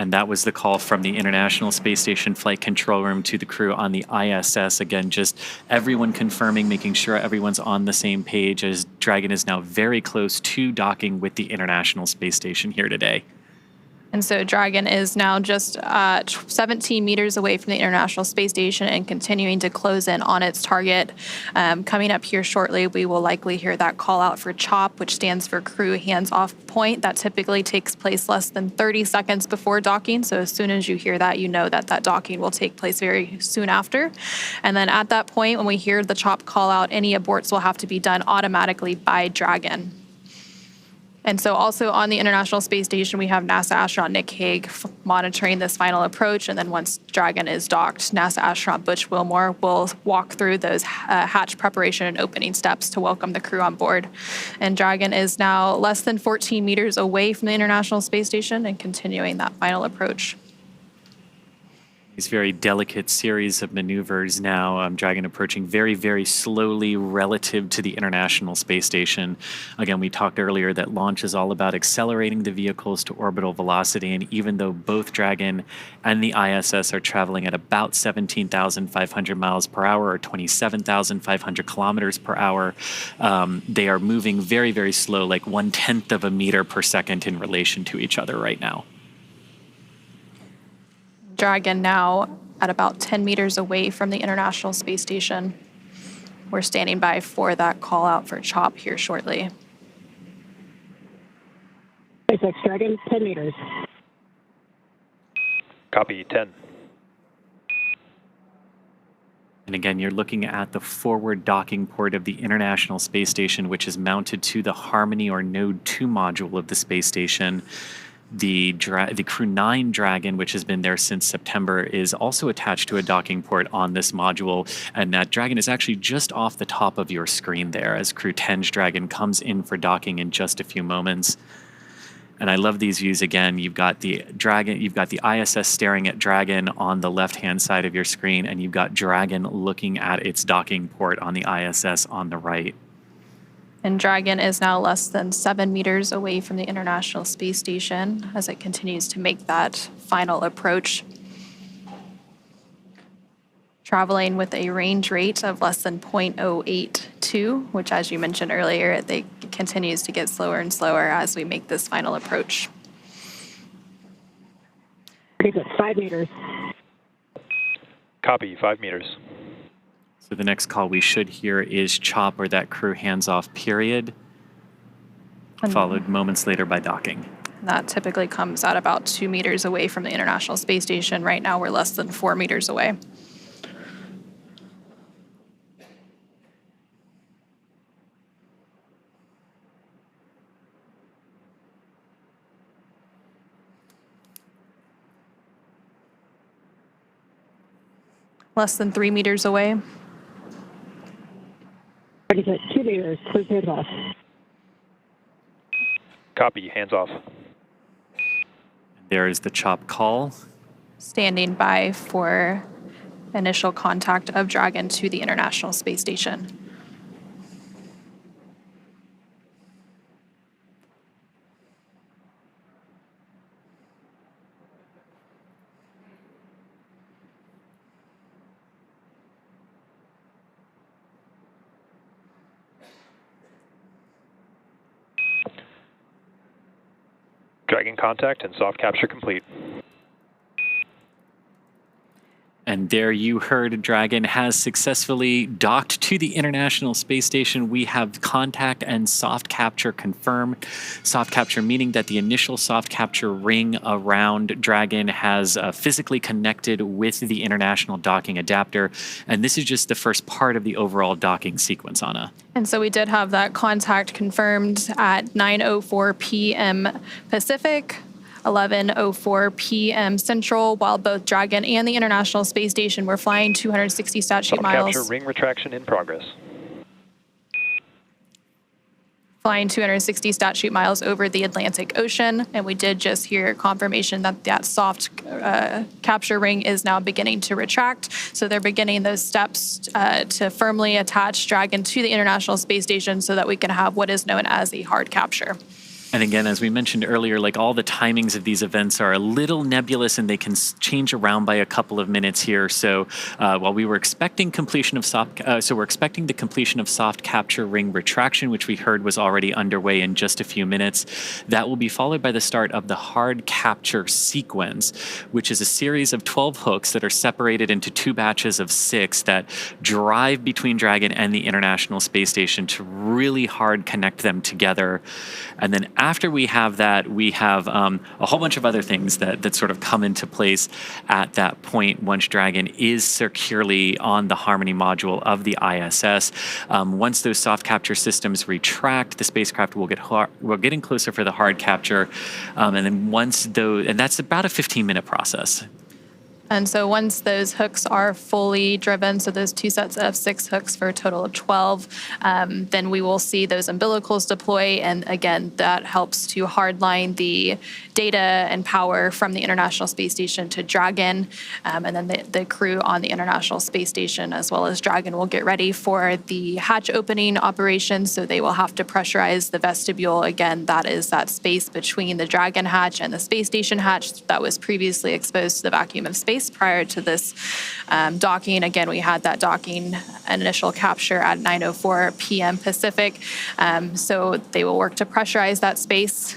[SPEAKER 4] and that was the call from the International Space Station Flight Control Room to the crew on the ISS. Again, just everyone confirming, making sure everyone's on the same page, as Dragon is now very close to docking with the International Space Station here today.
[SPEAKER 5] And so Dragon is now just 17 meters away from the International Space Station and continuing to close in on its target. Coming up here shortly, we will likely hear that call out for CHOP, which stands for Crew Hands Off Point. That typically takes place less than 30 seconds before docking. So as soon as you hear that, you know that that docking will take place very soon after. And then at that point, when we hear the CHOP call out, any aborts will have to be done automatically by Dragon. And so also on the International Space Station, we have NASA astronaut Nick Hague monitoring this final approach. And then once Dragon is docked, NASA astronaut Butch Wilmore will walk through those hatch preparation and opening steps to welcome the crew on board. And Dragon is now less than 14 meters away from the International Space Station and continuing that final approach.
[SPEAKER 4] These very delicate series of maneuvers now. Dragon approaching very, very slowly relative to the International Space Station. Again, we talked earlier that launch is all about accelerating the vehicles to orbital velocity, and even though both Dragon and the ISS are traveling at about 17,500 miles per hour or 27,500 kilometers per hour, they are moving very, very slow, like 1/10 of a meter per second in relation to each other right now.
[SPEAKER 5] Dragon now at about 10 meters away from the International Space Station. We're standing by for that call out for CHOP here shortly.
[SPEAKER 6] SpaceX Dragon, 10 meters.
[SPEAKER 1] Copy, 10.
[SPEAKER 4] And again, you're looking at the forward docking port of the International Space Station, which is mounted to the Harmony or Node 2 module of the space station. The Crew 9 Dragon, which has been there since September, is also attached to a docking port on this module, and that Dragon is actually just off the top of your screen there as Crew 10's Dragon comes in for docking in just a few moments. And I love these views again. You've got the Dragon, you've got the ISS staring at Dragon on the left-hand side of your screen, and you've got Dragon looking at its docking port on the ISS on the right.
[SPEAKER 5] And Dragon is now less than 7 meters away from the International Space Station as it continues to make that final approach. Traveling with a range rate of less than 0.082, which, as you mentioned earlier, it continues to get slower and slower as we make this final approach.
[SPEAKER 6] Pretty good. 5 meters.
[SPEAKER 1] Copy, 5 meters.
[SPEAKER 4] So the next call we should hear is CHOP, or that crew hands-off period, followed moments later by docking.
[SPEAKER 5] That typically comes at about 2 meters away from the International Space Station. Right now, we're less than 4 meters away. Less than 3 meters away.
[SPEAKER 6] Pretty good. 2 meters. Clear hands-off.
[SPEAKER 1] Copy, hands off.
[SPEAKER 4] There is the CHOP call.
[SPEAKER 5] Standing by for initial contact of Dragon to the International Space Station.
[SPEAKER 1] Dragon contact and soft capture complete.
[SPEAKER 4] And there you heard Dragon has successfully docked to the International Space Station. We have contact and soft capture confirmed. Soft capture meaning that the initial soft capture ring around Dragon has physically connected with the International Docking Adapter. And this is just the first part of the overall docking sequence, Anna.
[SPEAKER 5] And so we did have that contact confirmed at 9:04 p.m. Pacific, 11:04 p.m. Central, while both Dragon and the International Space Station were flying 260 statute miles.
[SPEAKER 1] Capture ring retraction in progress.
[SPEAKER 5] Flying 260 statute miles over the Atlantic Ocean, and we did just hear confirmation that that soft capture ring is now beginning to retract. So they're beginning those steps to firmly attach Dragon to the International Space Station so that we can have what is known as a hard capture.
[SPEAKER 4] And again, as we mentioned earlier, like all the timings of these events are a little nebulous and they can change around by a couple of minutes here. So while we were expecting completion of we're expecting the completion of soft capture ring retraction, which we heard was already underway in just a few minutes. That will be followed by the start of the hard capture sequence, which is a series of 12 hooks that are separated into 2 batches of 6 that drive between Dragon and the International Space Station to really hard connect them together. And then after we have that, we have a whole bunch of other things that sort of come into place at that point once Dragon is securely on the Harmony module of the ISS. Once those soft capture systems retract, the spacecraft will we're getting closer for the hard capture. And then and that's about a 15-minute process.
[SPEAKER 5] And so once those hooks are fully driven, so those 2 sets of 6 hooks for a total of 12, then we will see those umbilicals deploy. And again, that helps to hardline the data and power from the International Space Station to Dragon. And then the crew on the International Space Station, as well as Dragon, will get ready for the hatch opening operation. So they will have to pressurize the vestibule. Again, that is that space between the Dragon hatch and the Space Station hatch that was previously exposed to the vacuum of space prior to this docking. Again, we had that docking initial capture at 9:04 p.m. Pacific. So they will work to pressurize that space,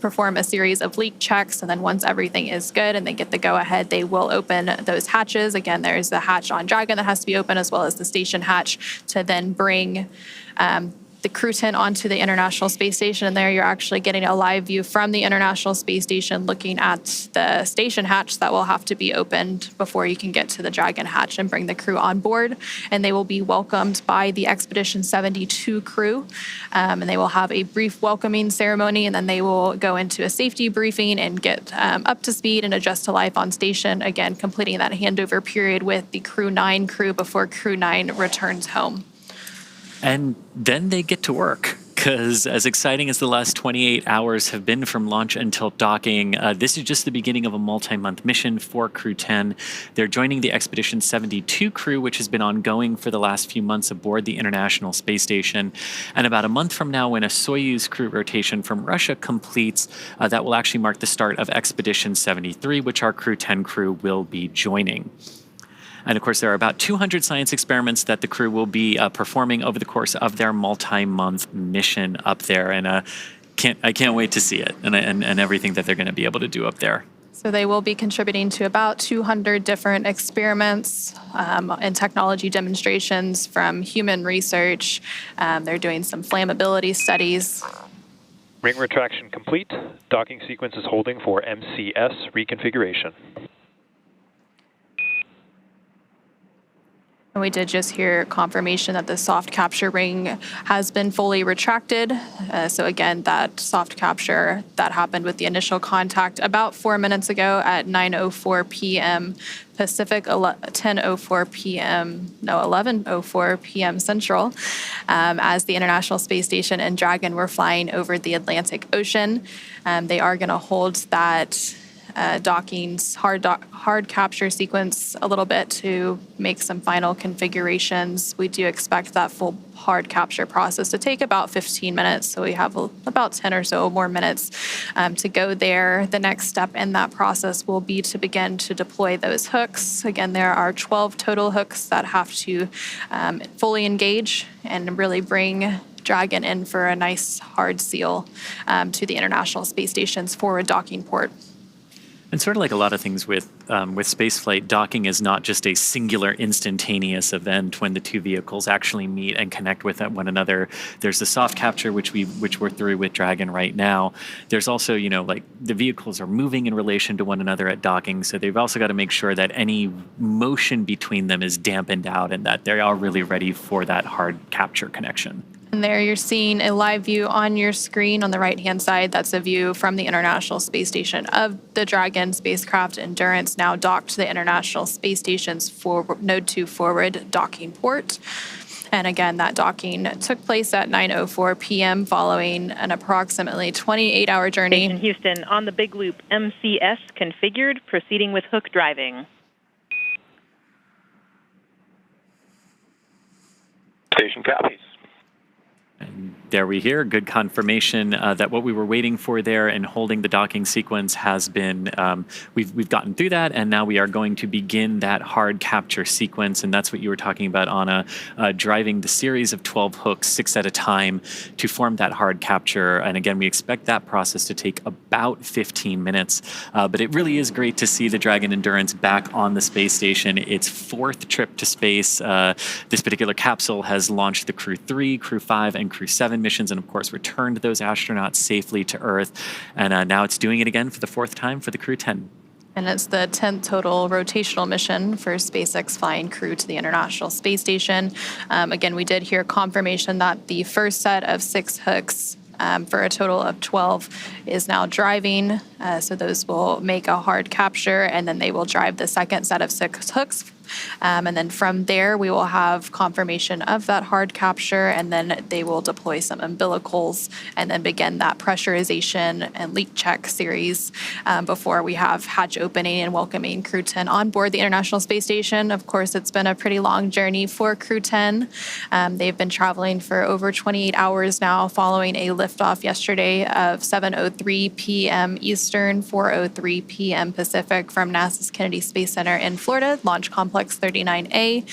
[SPEAKER 5] perform a series of leak checks, and then once everything is good and they get the go-ahead, they will open those hatches. Again, there's the hatch on Dragon that has to be open, as well as the station hatch, to then bring the crew tent onto the International Space Station. And there you're actually getting a live view from the International Space Station looking at the station hatch that will have to be opened before you can get to the Dragon hatch and bring the crew on board. And they will be welcomed by the Expedition 72 crew. And they will have a brief welcoming ceremony, and then they will go into a safety briefing and get up to speed and adjust to life on station. Again, completing that handover period with the Crew 9 crew before Crew 9 returns home.
[SPEAKER 4] And then they get to work. because as exciting as the last 28 hours have been from launch until docking, this is just the beginning of a multi-month mission for Crew 10. They're joining the Expedition 72 crew, which has been ongoing for the last few months aboard the International Space Station. And about a month from now, when a Soyuz crew rotation from Russia completes, that will actually mark the start of Expedition 73, which our Crew 10 crew will be joining. And of course, there are about 200 science experiments that the crew will be performing over the course of their multi-month mission up there. And I can't wait to see it and everything that they're going to be able to do up there.
[SPEAKER 5] So they will be contributing to about 200 different experiments and technology demonstrations from human research. They're doing some flammability studies.
[SPEAKER 1] Ring retraction complete. Docking sequence is holding for MCS reconfiguration.
[SPEAKER 5] And we did just hear confirmation that the soft capture ring has been fully retracted. So again, that soft capture that happened with the initial contact about 4 minutes ago at 9:04 p.m. Pacific, 11:04 p.m. Central, as the International Space Station and Dragon were flying over the Atlantic Ocean. They are going to hold that docking's hard capture sequence a little bit to make some final configurations. We do expect that full hard capture process to take about 15 minutes, so we have about 10 or so more minutes to go there. The next step in that process will be to begin to deploy those hooks. Again, there are 12 total hooks that have to fully engage and really bring Dragon in for a nice hard seal to the International Space Station's forward docking port.
[SPEAKER 4] And sort of like a lot of things with spaceflight, docking is not just a singular instantaneous event when the two vehicles actually meet and connect with one another. There's the soft capture, which we're through with Dragon right now. There's also, like the vehicles are moving in relation to one another at docking, so they've also got to make sure that any motion between them is dampened out and that they are really ready for that hard capture connection.
[SPEAKER 5] And there you're seeing a live view on your screen on the right-hand side. That's a view from the International Space Station of the Dragon spacecraft Endurance, now docked to the International Space Station's Node 2 forward docking port. And again, that docking took place at 9:04 p.m. following an approximately 28-hour journey.
[SPEAKER 9] Station Houston, on the big loop, MCS configured, proceeding with hook driving.
[SPEAKER 10] Station copies.
[SPEAKER 4] And there we hear good confirmation that what we were waiting for there and holding the docking sequence has been, we've gotten through that, and now we are going to begin that hard capture sequence, and that's what you were talking about, Anna, driving the series of 12 hooks, 6 at a time, to form that hard capture. And again, we expect that process to take about 15 minutes, but it really is great to see the Dragon Endurance back on the space station. Its 4th trip to space. This particular capsule has launched the Crew 3, Crew 5, and Crew 7 missions, and of course returned those astronauts safely to Earth. And now it's doing it again for the 4th time for the Crew 10.
[SPEAKER 5] And it's the 10th total rotational mission for SpaceX flying crew to the International Space Station. Again, we did hear confirmation that the first set of 6 hooks for a total of 12 is now driving. So those will make a hard capture, and then they will drive the second set of 6 hooks. And then from there, we will have confirmation of that hard capture, and then they will deploy some umbilicals and then begin that pressurization and leak check series before we have hatch opening and welcoming Crew 10 on board the International Space Station. Of course, it's been a pretty long journey for Crew 10. They've been traveling for over 28 hours now, following a liftoff yesterday of 7:03 p.m. Eastern, 4:03 p.m. Pacific from NASA's Kennedy Space Center in Florida, Launch Complex 39A.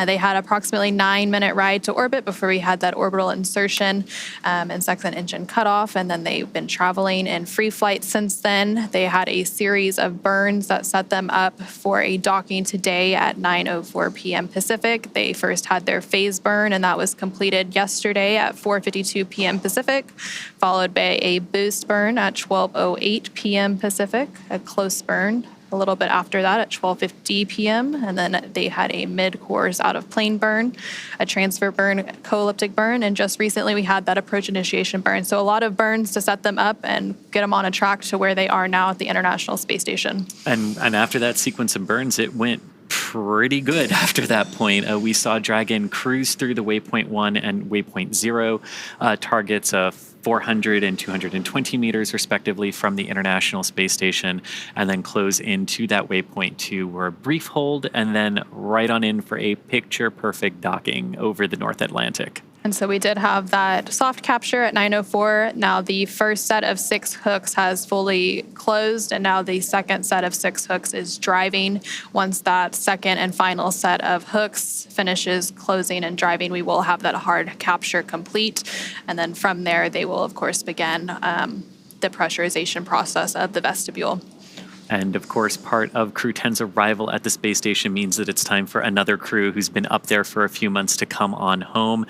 [SPEAKER 5] They had approximately 9-minute ride to orbit before we had that orbital insertion and second engine cutoff, and then they've been traveling in free flight since then. They had a series of burns that set them up for a docking today at 9:04 p.m. Pacific. They first had their phase burn, and that was completed yesterday at 4:52 p.m. Pacific, followed by a boost burn at 12:08 p.m. Pacific, a close burn a little bit after that at 12:50 p.m. And then they had a mid-course out-of-plane burn, a transfer burn, co-elliptic burn, and just recently we had that approach initiation burn. So a lot of burns to set them up and get them on a track to where they are now at the International Space Station.
[SPEAKER 4] And after that sequence of burns, it went pretty good after that point. We saw Dragon cruise through the waypoint 1 and waypoint 0 targets of 400 and 220 meters respectively from the International Space Station, and then close into that waypoint 2 were a brief hold and then right on in for a picture-perfect docking over the North Atlantic.
[SPEAKER 5] And so we did have that soft capture at 9:04. Now the first set of 6 hooks has fully closed, and now the second set of 6 hooks is driving. Once that second and final set of hooks finishes closing and driving, we will have that hard capture complete. And then from there, they will, of course, begin the pressurization process of the vestibule.
[SPEAKER 4] And of course, part of Crew 10's arrival at the space station means that it's time for another crew who's been up there for a few months to come on home.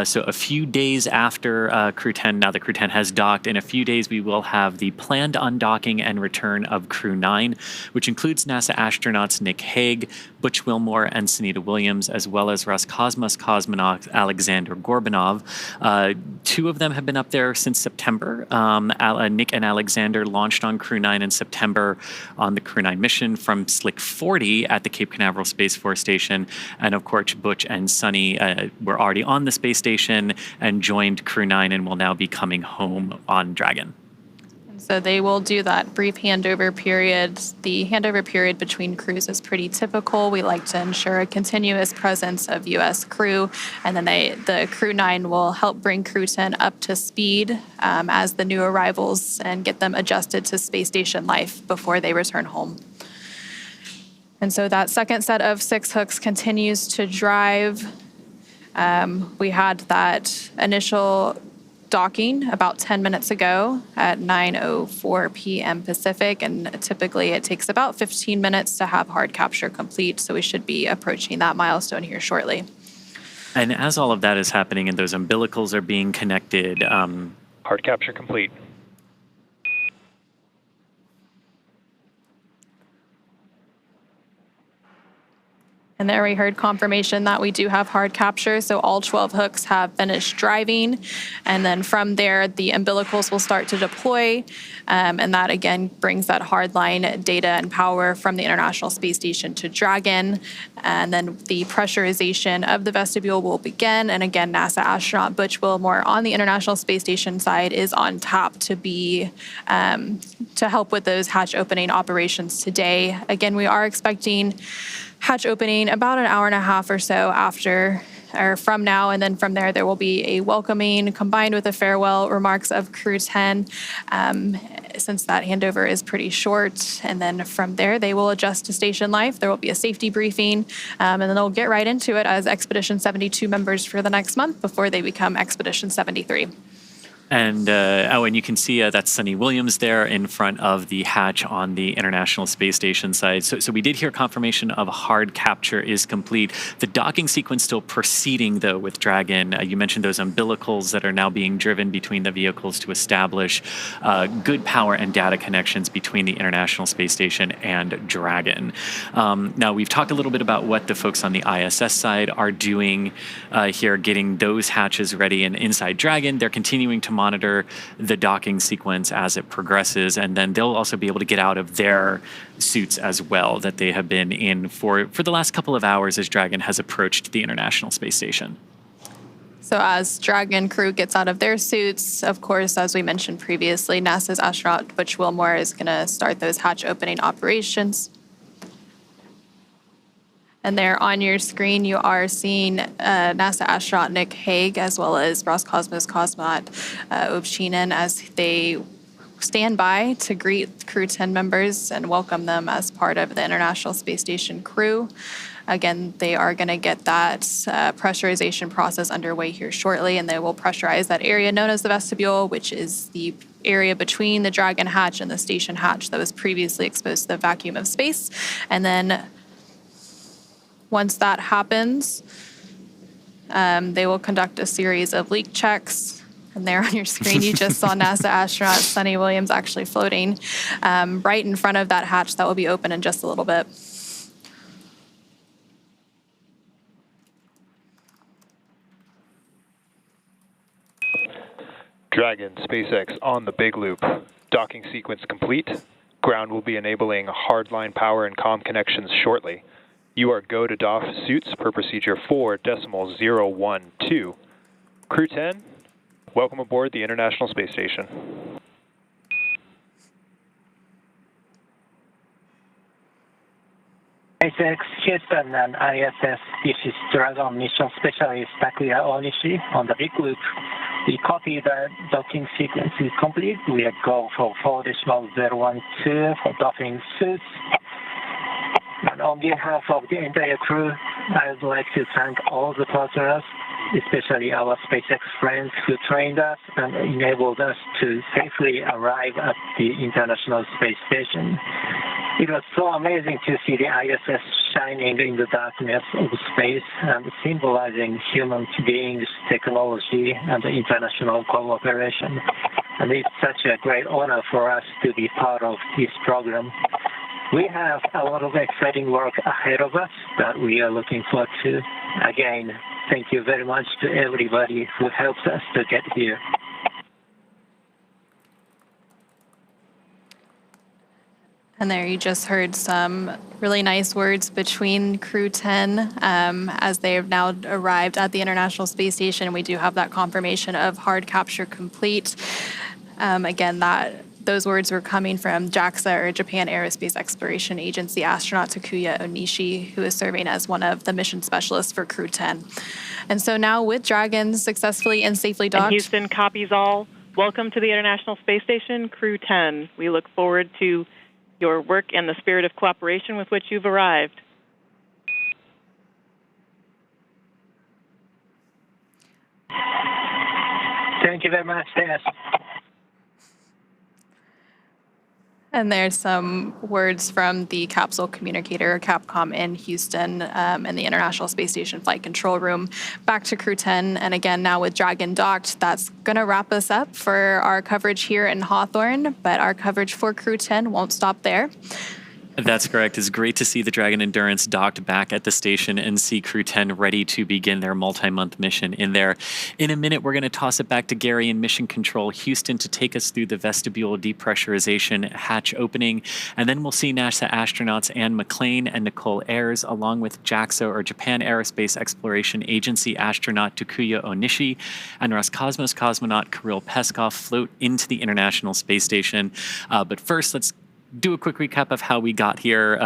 [SPEAKER 4] So a few days after Crew 10, now that Crew 10 has docked, in a few days we will have the planned undocking and return of Crew 9, which includes NASA astronauts Nick Hague, Butch Wilmore, and Sunita Williams, as well as Roscosmos cosmonaut Alexander Gorbanov. 2 of them have been up there since September. Nick and Alexander launched on Crew 9 in September on the Crew 9 mission from Slick 40 at the Cape Canaveral Space Force Station. And of course, Butch and Sunny were already on the space station and joined Crew 9 and will now be coming home on Dragon.
[SPEAKER 5] So they will do that brief handover period. The handover period between crews is pretty typical. We like to ensure a continuous presence of U.S. crew, and then the Crew 9 will help bring Crew 10 up to speed as the new arrivals and get them adjusted to space station life before they return home. And so that second set of 6 hooks continues to drive. We had that initial docking about 10 minutes ago at 9:04 p.m. Pacific, and typically it takes about 15 minutes to have hard capture complete, so we should be approaching that milestone here shortly.
[SPEAKER 4] And as all of that is happening and those umbilicals are being connected,
[SPEAKER 1] hard capture complete.
[SPEAKER 5] And there we heard confirmation that we do have hard capture. So all 12 hooks have finished driving. And then from there, the umbilicals will start to deploy. And that, again, brings that hardline data and power from the International Space Station to Dragon. And then the pressurization of the vestibule will begin. And again, NASA astronaut Butch Wilmore on the International Space Station side is on tap to be to help with those hatch opening operations today. Again, we are expecting hatch opening about an hour and a half or so after or from now, and then from there will be a welcoming combined with a farewell remarks of Crew 10 since that handover is pretty short. And then from there they will adjust to station life. There will be a safety briefing, and then they'll get right into it as Expedition 72 members for the next month before they become Expedition 73.
[SPEAKER 4] And and you can see that's Sunny Williams there in front of the hatch on the International Space Station side. So we did hear confirmation of hard capture is complete. The docking sequence still proceeding, though, with Dragon. You mentioned those umbilicals that are now being driven between the vehicles to establish good power and data connections between the International Space Station and Dragon. Now, we've talked a little bit about what the folks on the ISS side are doing here, getting those hatches ready. And inside Dragon, they're continuing to monitor the docking sequence as it progresses, and then they'll also be able to get out of their suits as well that they have been in for the last couple of hours as Dragon has approached the International Space Station.
[SPEAKER 5] So as Dragon crew gets out of their suits, of course, as we mentioned previously, NASA's astronaut Butch Wilmore is going to start those hatch opening operations. And there on your screen, you are seeing NASA astronaut Nick Hague as well as Roscosmos cosmonaut Ovchinin as they stand by to greet Crew 10 members and welcome them as part of the International Space Station crew. Again, they are going to get that pressurization process underway here shortly, and they will pressurize that area known as the vestibule, which is the area between the Dragon hatch and the station hatch that was previously exposed to the vacuum of space. And then once that happens, they will conduct a series of leak checks. And there on your screen, you just saw NASA astronaut Sunny Williams actually floating right in front of that hatch that will be open in just a little bit.
[SPEAKER 1] Dragon, SpaceX on the big loop. Docking sequence complete. Ground will be enabling hardline power and comm connections shortly. You are go to doff suits per procedure 4.012. Crew 10, welcome aboard the International Space Station.
[SPEAKER 11] SpaceX Houston and ISS, this is Dragon Mission Specialist Takuya Onishi on the Big Loop. We copy the docking sequence is complete. We are go for 4.012 for docking suits. And on behalf of the entire crew, I would like to thank all the partners, especially our SpaceX friends who trained us and enabled us to safely arrive at the International Space Station. It was so amazing to see the ISS shining in the darkness of space and symbolizing human beings, technology, and international cooperation. And it's such a great honor for us to be part of this program. We have a lot of exciting work ahead of us that we are looking forward to. Again, thank you very much to everybody who helped us to get here.
[SPEAKER 5] And there you just heard some really nice words between Crew 10 as they have now arrived at the International Space Station. We do have that confirmation of hard capture complete. Again, those words were coming from JAXA, or Japan Aerospace Exploration Agency astronaut Takuya Onishi, who is serving as one of the mission specialists for Crew 10. And so now with Dragon successfully and safely docked.
[SPEAKER 9] And Houston copies all. Welcome to the International Space Station, Crew 10. We look forward to your work and the spirit of cooperation with which you've arrived.
[SPEAKER 11] Thank you very much, Tess.
[SPEAKER 5] And there's some words from the capsule communicator, Capcom, in Houston and the International Space Station Flight Control Room. Back to Crew 10, and again, now with Dragon docked, that's going to wrap us up for our coverage here in Hawthorne, but our coverage for Crew 10 won't stop there.
[SPEAKER 4] That's correct. It's great to see the Dragon Endurance docked back at the station and see Crew 10 ready to begin their multi-month mission in there. In a minute, we're going to toss it back to Gary in Mission Control Houston to take us through the vestibule depressurization hatch opening. And then we'll see NASA astronauts Anne McLean and Nicole Ayers, along with JAXA, or Japan Aerospace Exploration Agency astronaut Takuya Onishi and Roscosmos cosmonaut Kirill Peskov float into the International Space Station. But first, let's do a quick recap of how we got here.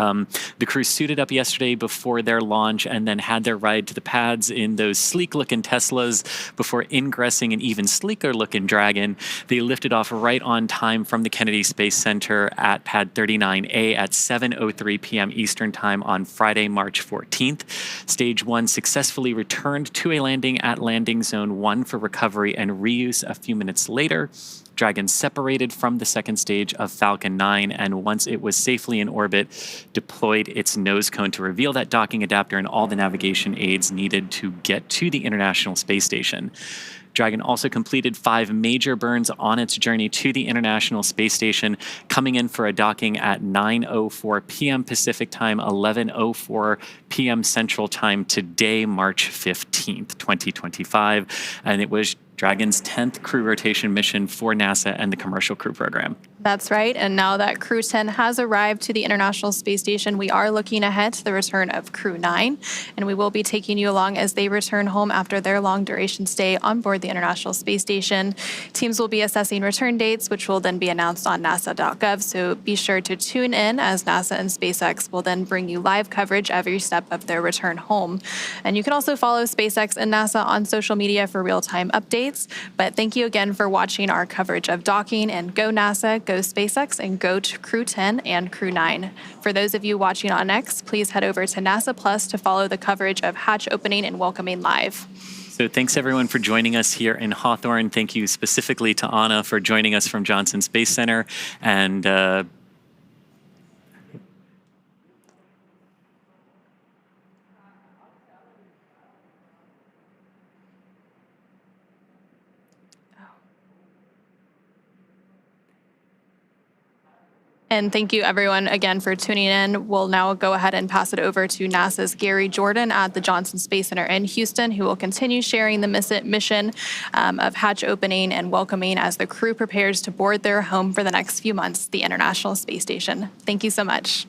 [SPEAKER 4] The crew suited up yesterday before their launch and then had their ride to the pads in those sleek-looking Teslas before ingressing an even sleeker-looking Dragon. They lifted off right on time from the Kennedy Space Center at Pad 39A at 7:03 p.m. Eastern Time on Friday, March 14th. Stage 1 successfully returned to a landing at Landing Zone 1 for recovery and reuse a few minutes later. Dragon separated from the second stage of Falcon 9, and once it was safely in orbit, deployed its nose cone to reveal that docking adapter and all the navigation aids needed to get to the International Space Station. Dragon also completed 5 major burns on its journey to the International Space Station, coming in for a docking at 9:04 p.m. Pacific Time, 11:04 p.m. Central Time today, March 15th, 2025. And it was Dragon's 10th crew rotation mission for NASA and the Commercial Crew Program.
[SPEAKER 5] That's right. And now that Crew 10 has arrived to the International Space Station, we are looking ahead to the return of Crew 9. And we will be taking you along as they return home after their long duration stay on board the International Space Station. Teams will be assessing return dates, which will then be announced on nasa.gov. So be sure to tune in as NASA and SpaceX will then bring you live coverage every step of their return home. And you can also follow SpaceX and NASA on social media for real-time updates. But thank you again for watching our coverage of docking, and go NASA, go SpaceX, and go to Crew 10 and Crew 9. For those of you watching on X, please head over to NASA Plus to follow the coverage of hatch opening and welcoming live.
[SPEAKER 4] So thanks everyone for joining us here in Hawthorne. Thank you specifically to Anna for joining us from Johnson Space Center. And
[SPEAKER 5] And thank you, everyone, again for tuning in. We'll now go ahead and pass it over to NASA's Gary Jordan at the Johnson Space Center in Houston, who will continue sharing the mission of hatch opening and welcoming as the crew prepares to board their home for the next few months, the International Space Station. Thank you so much.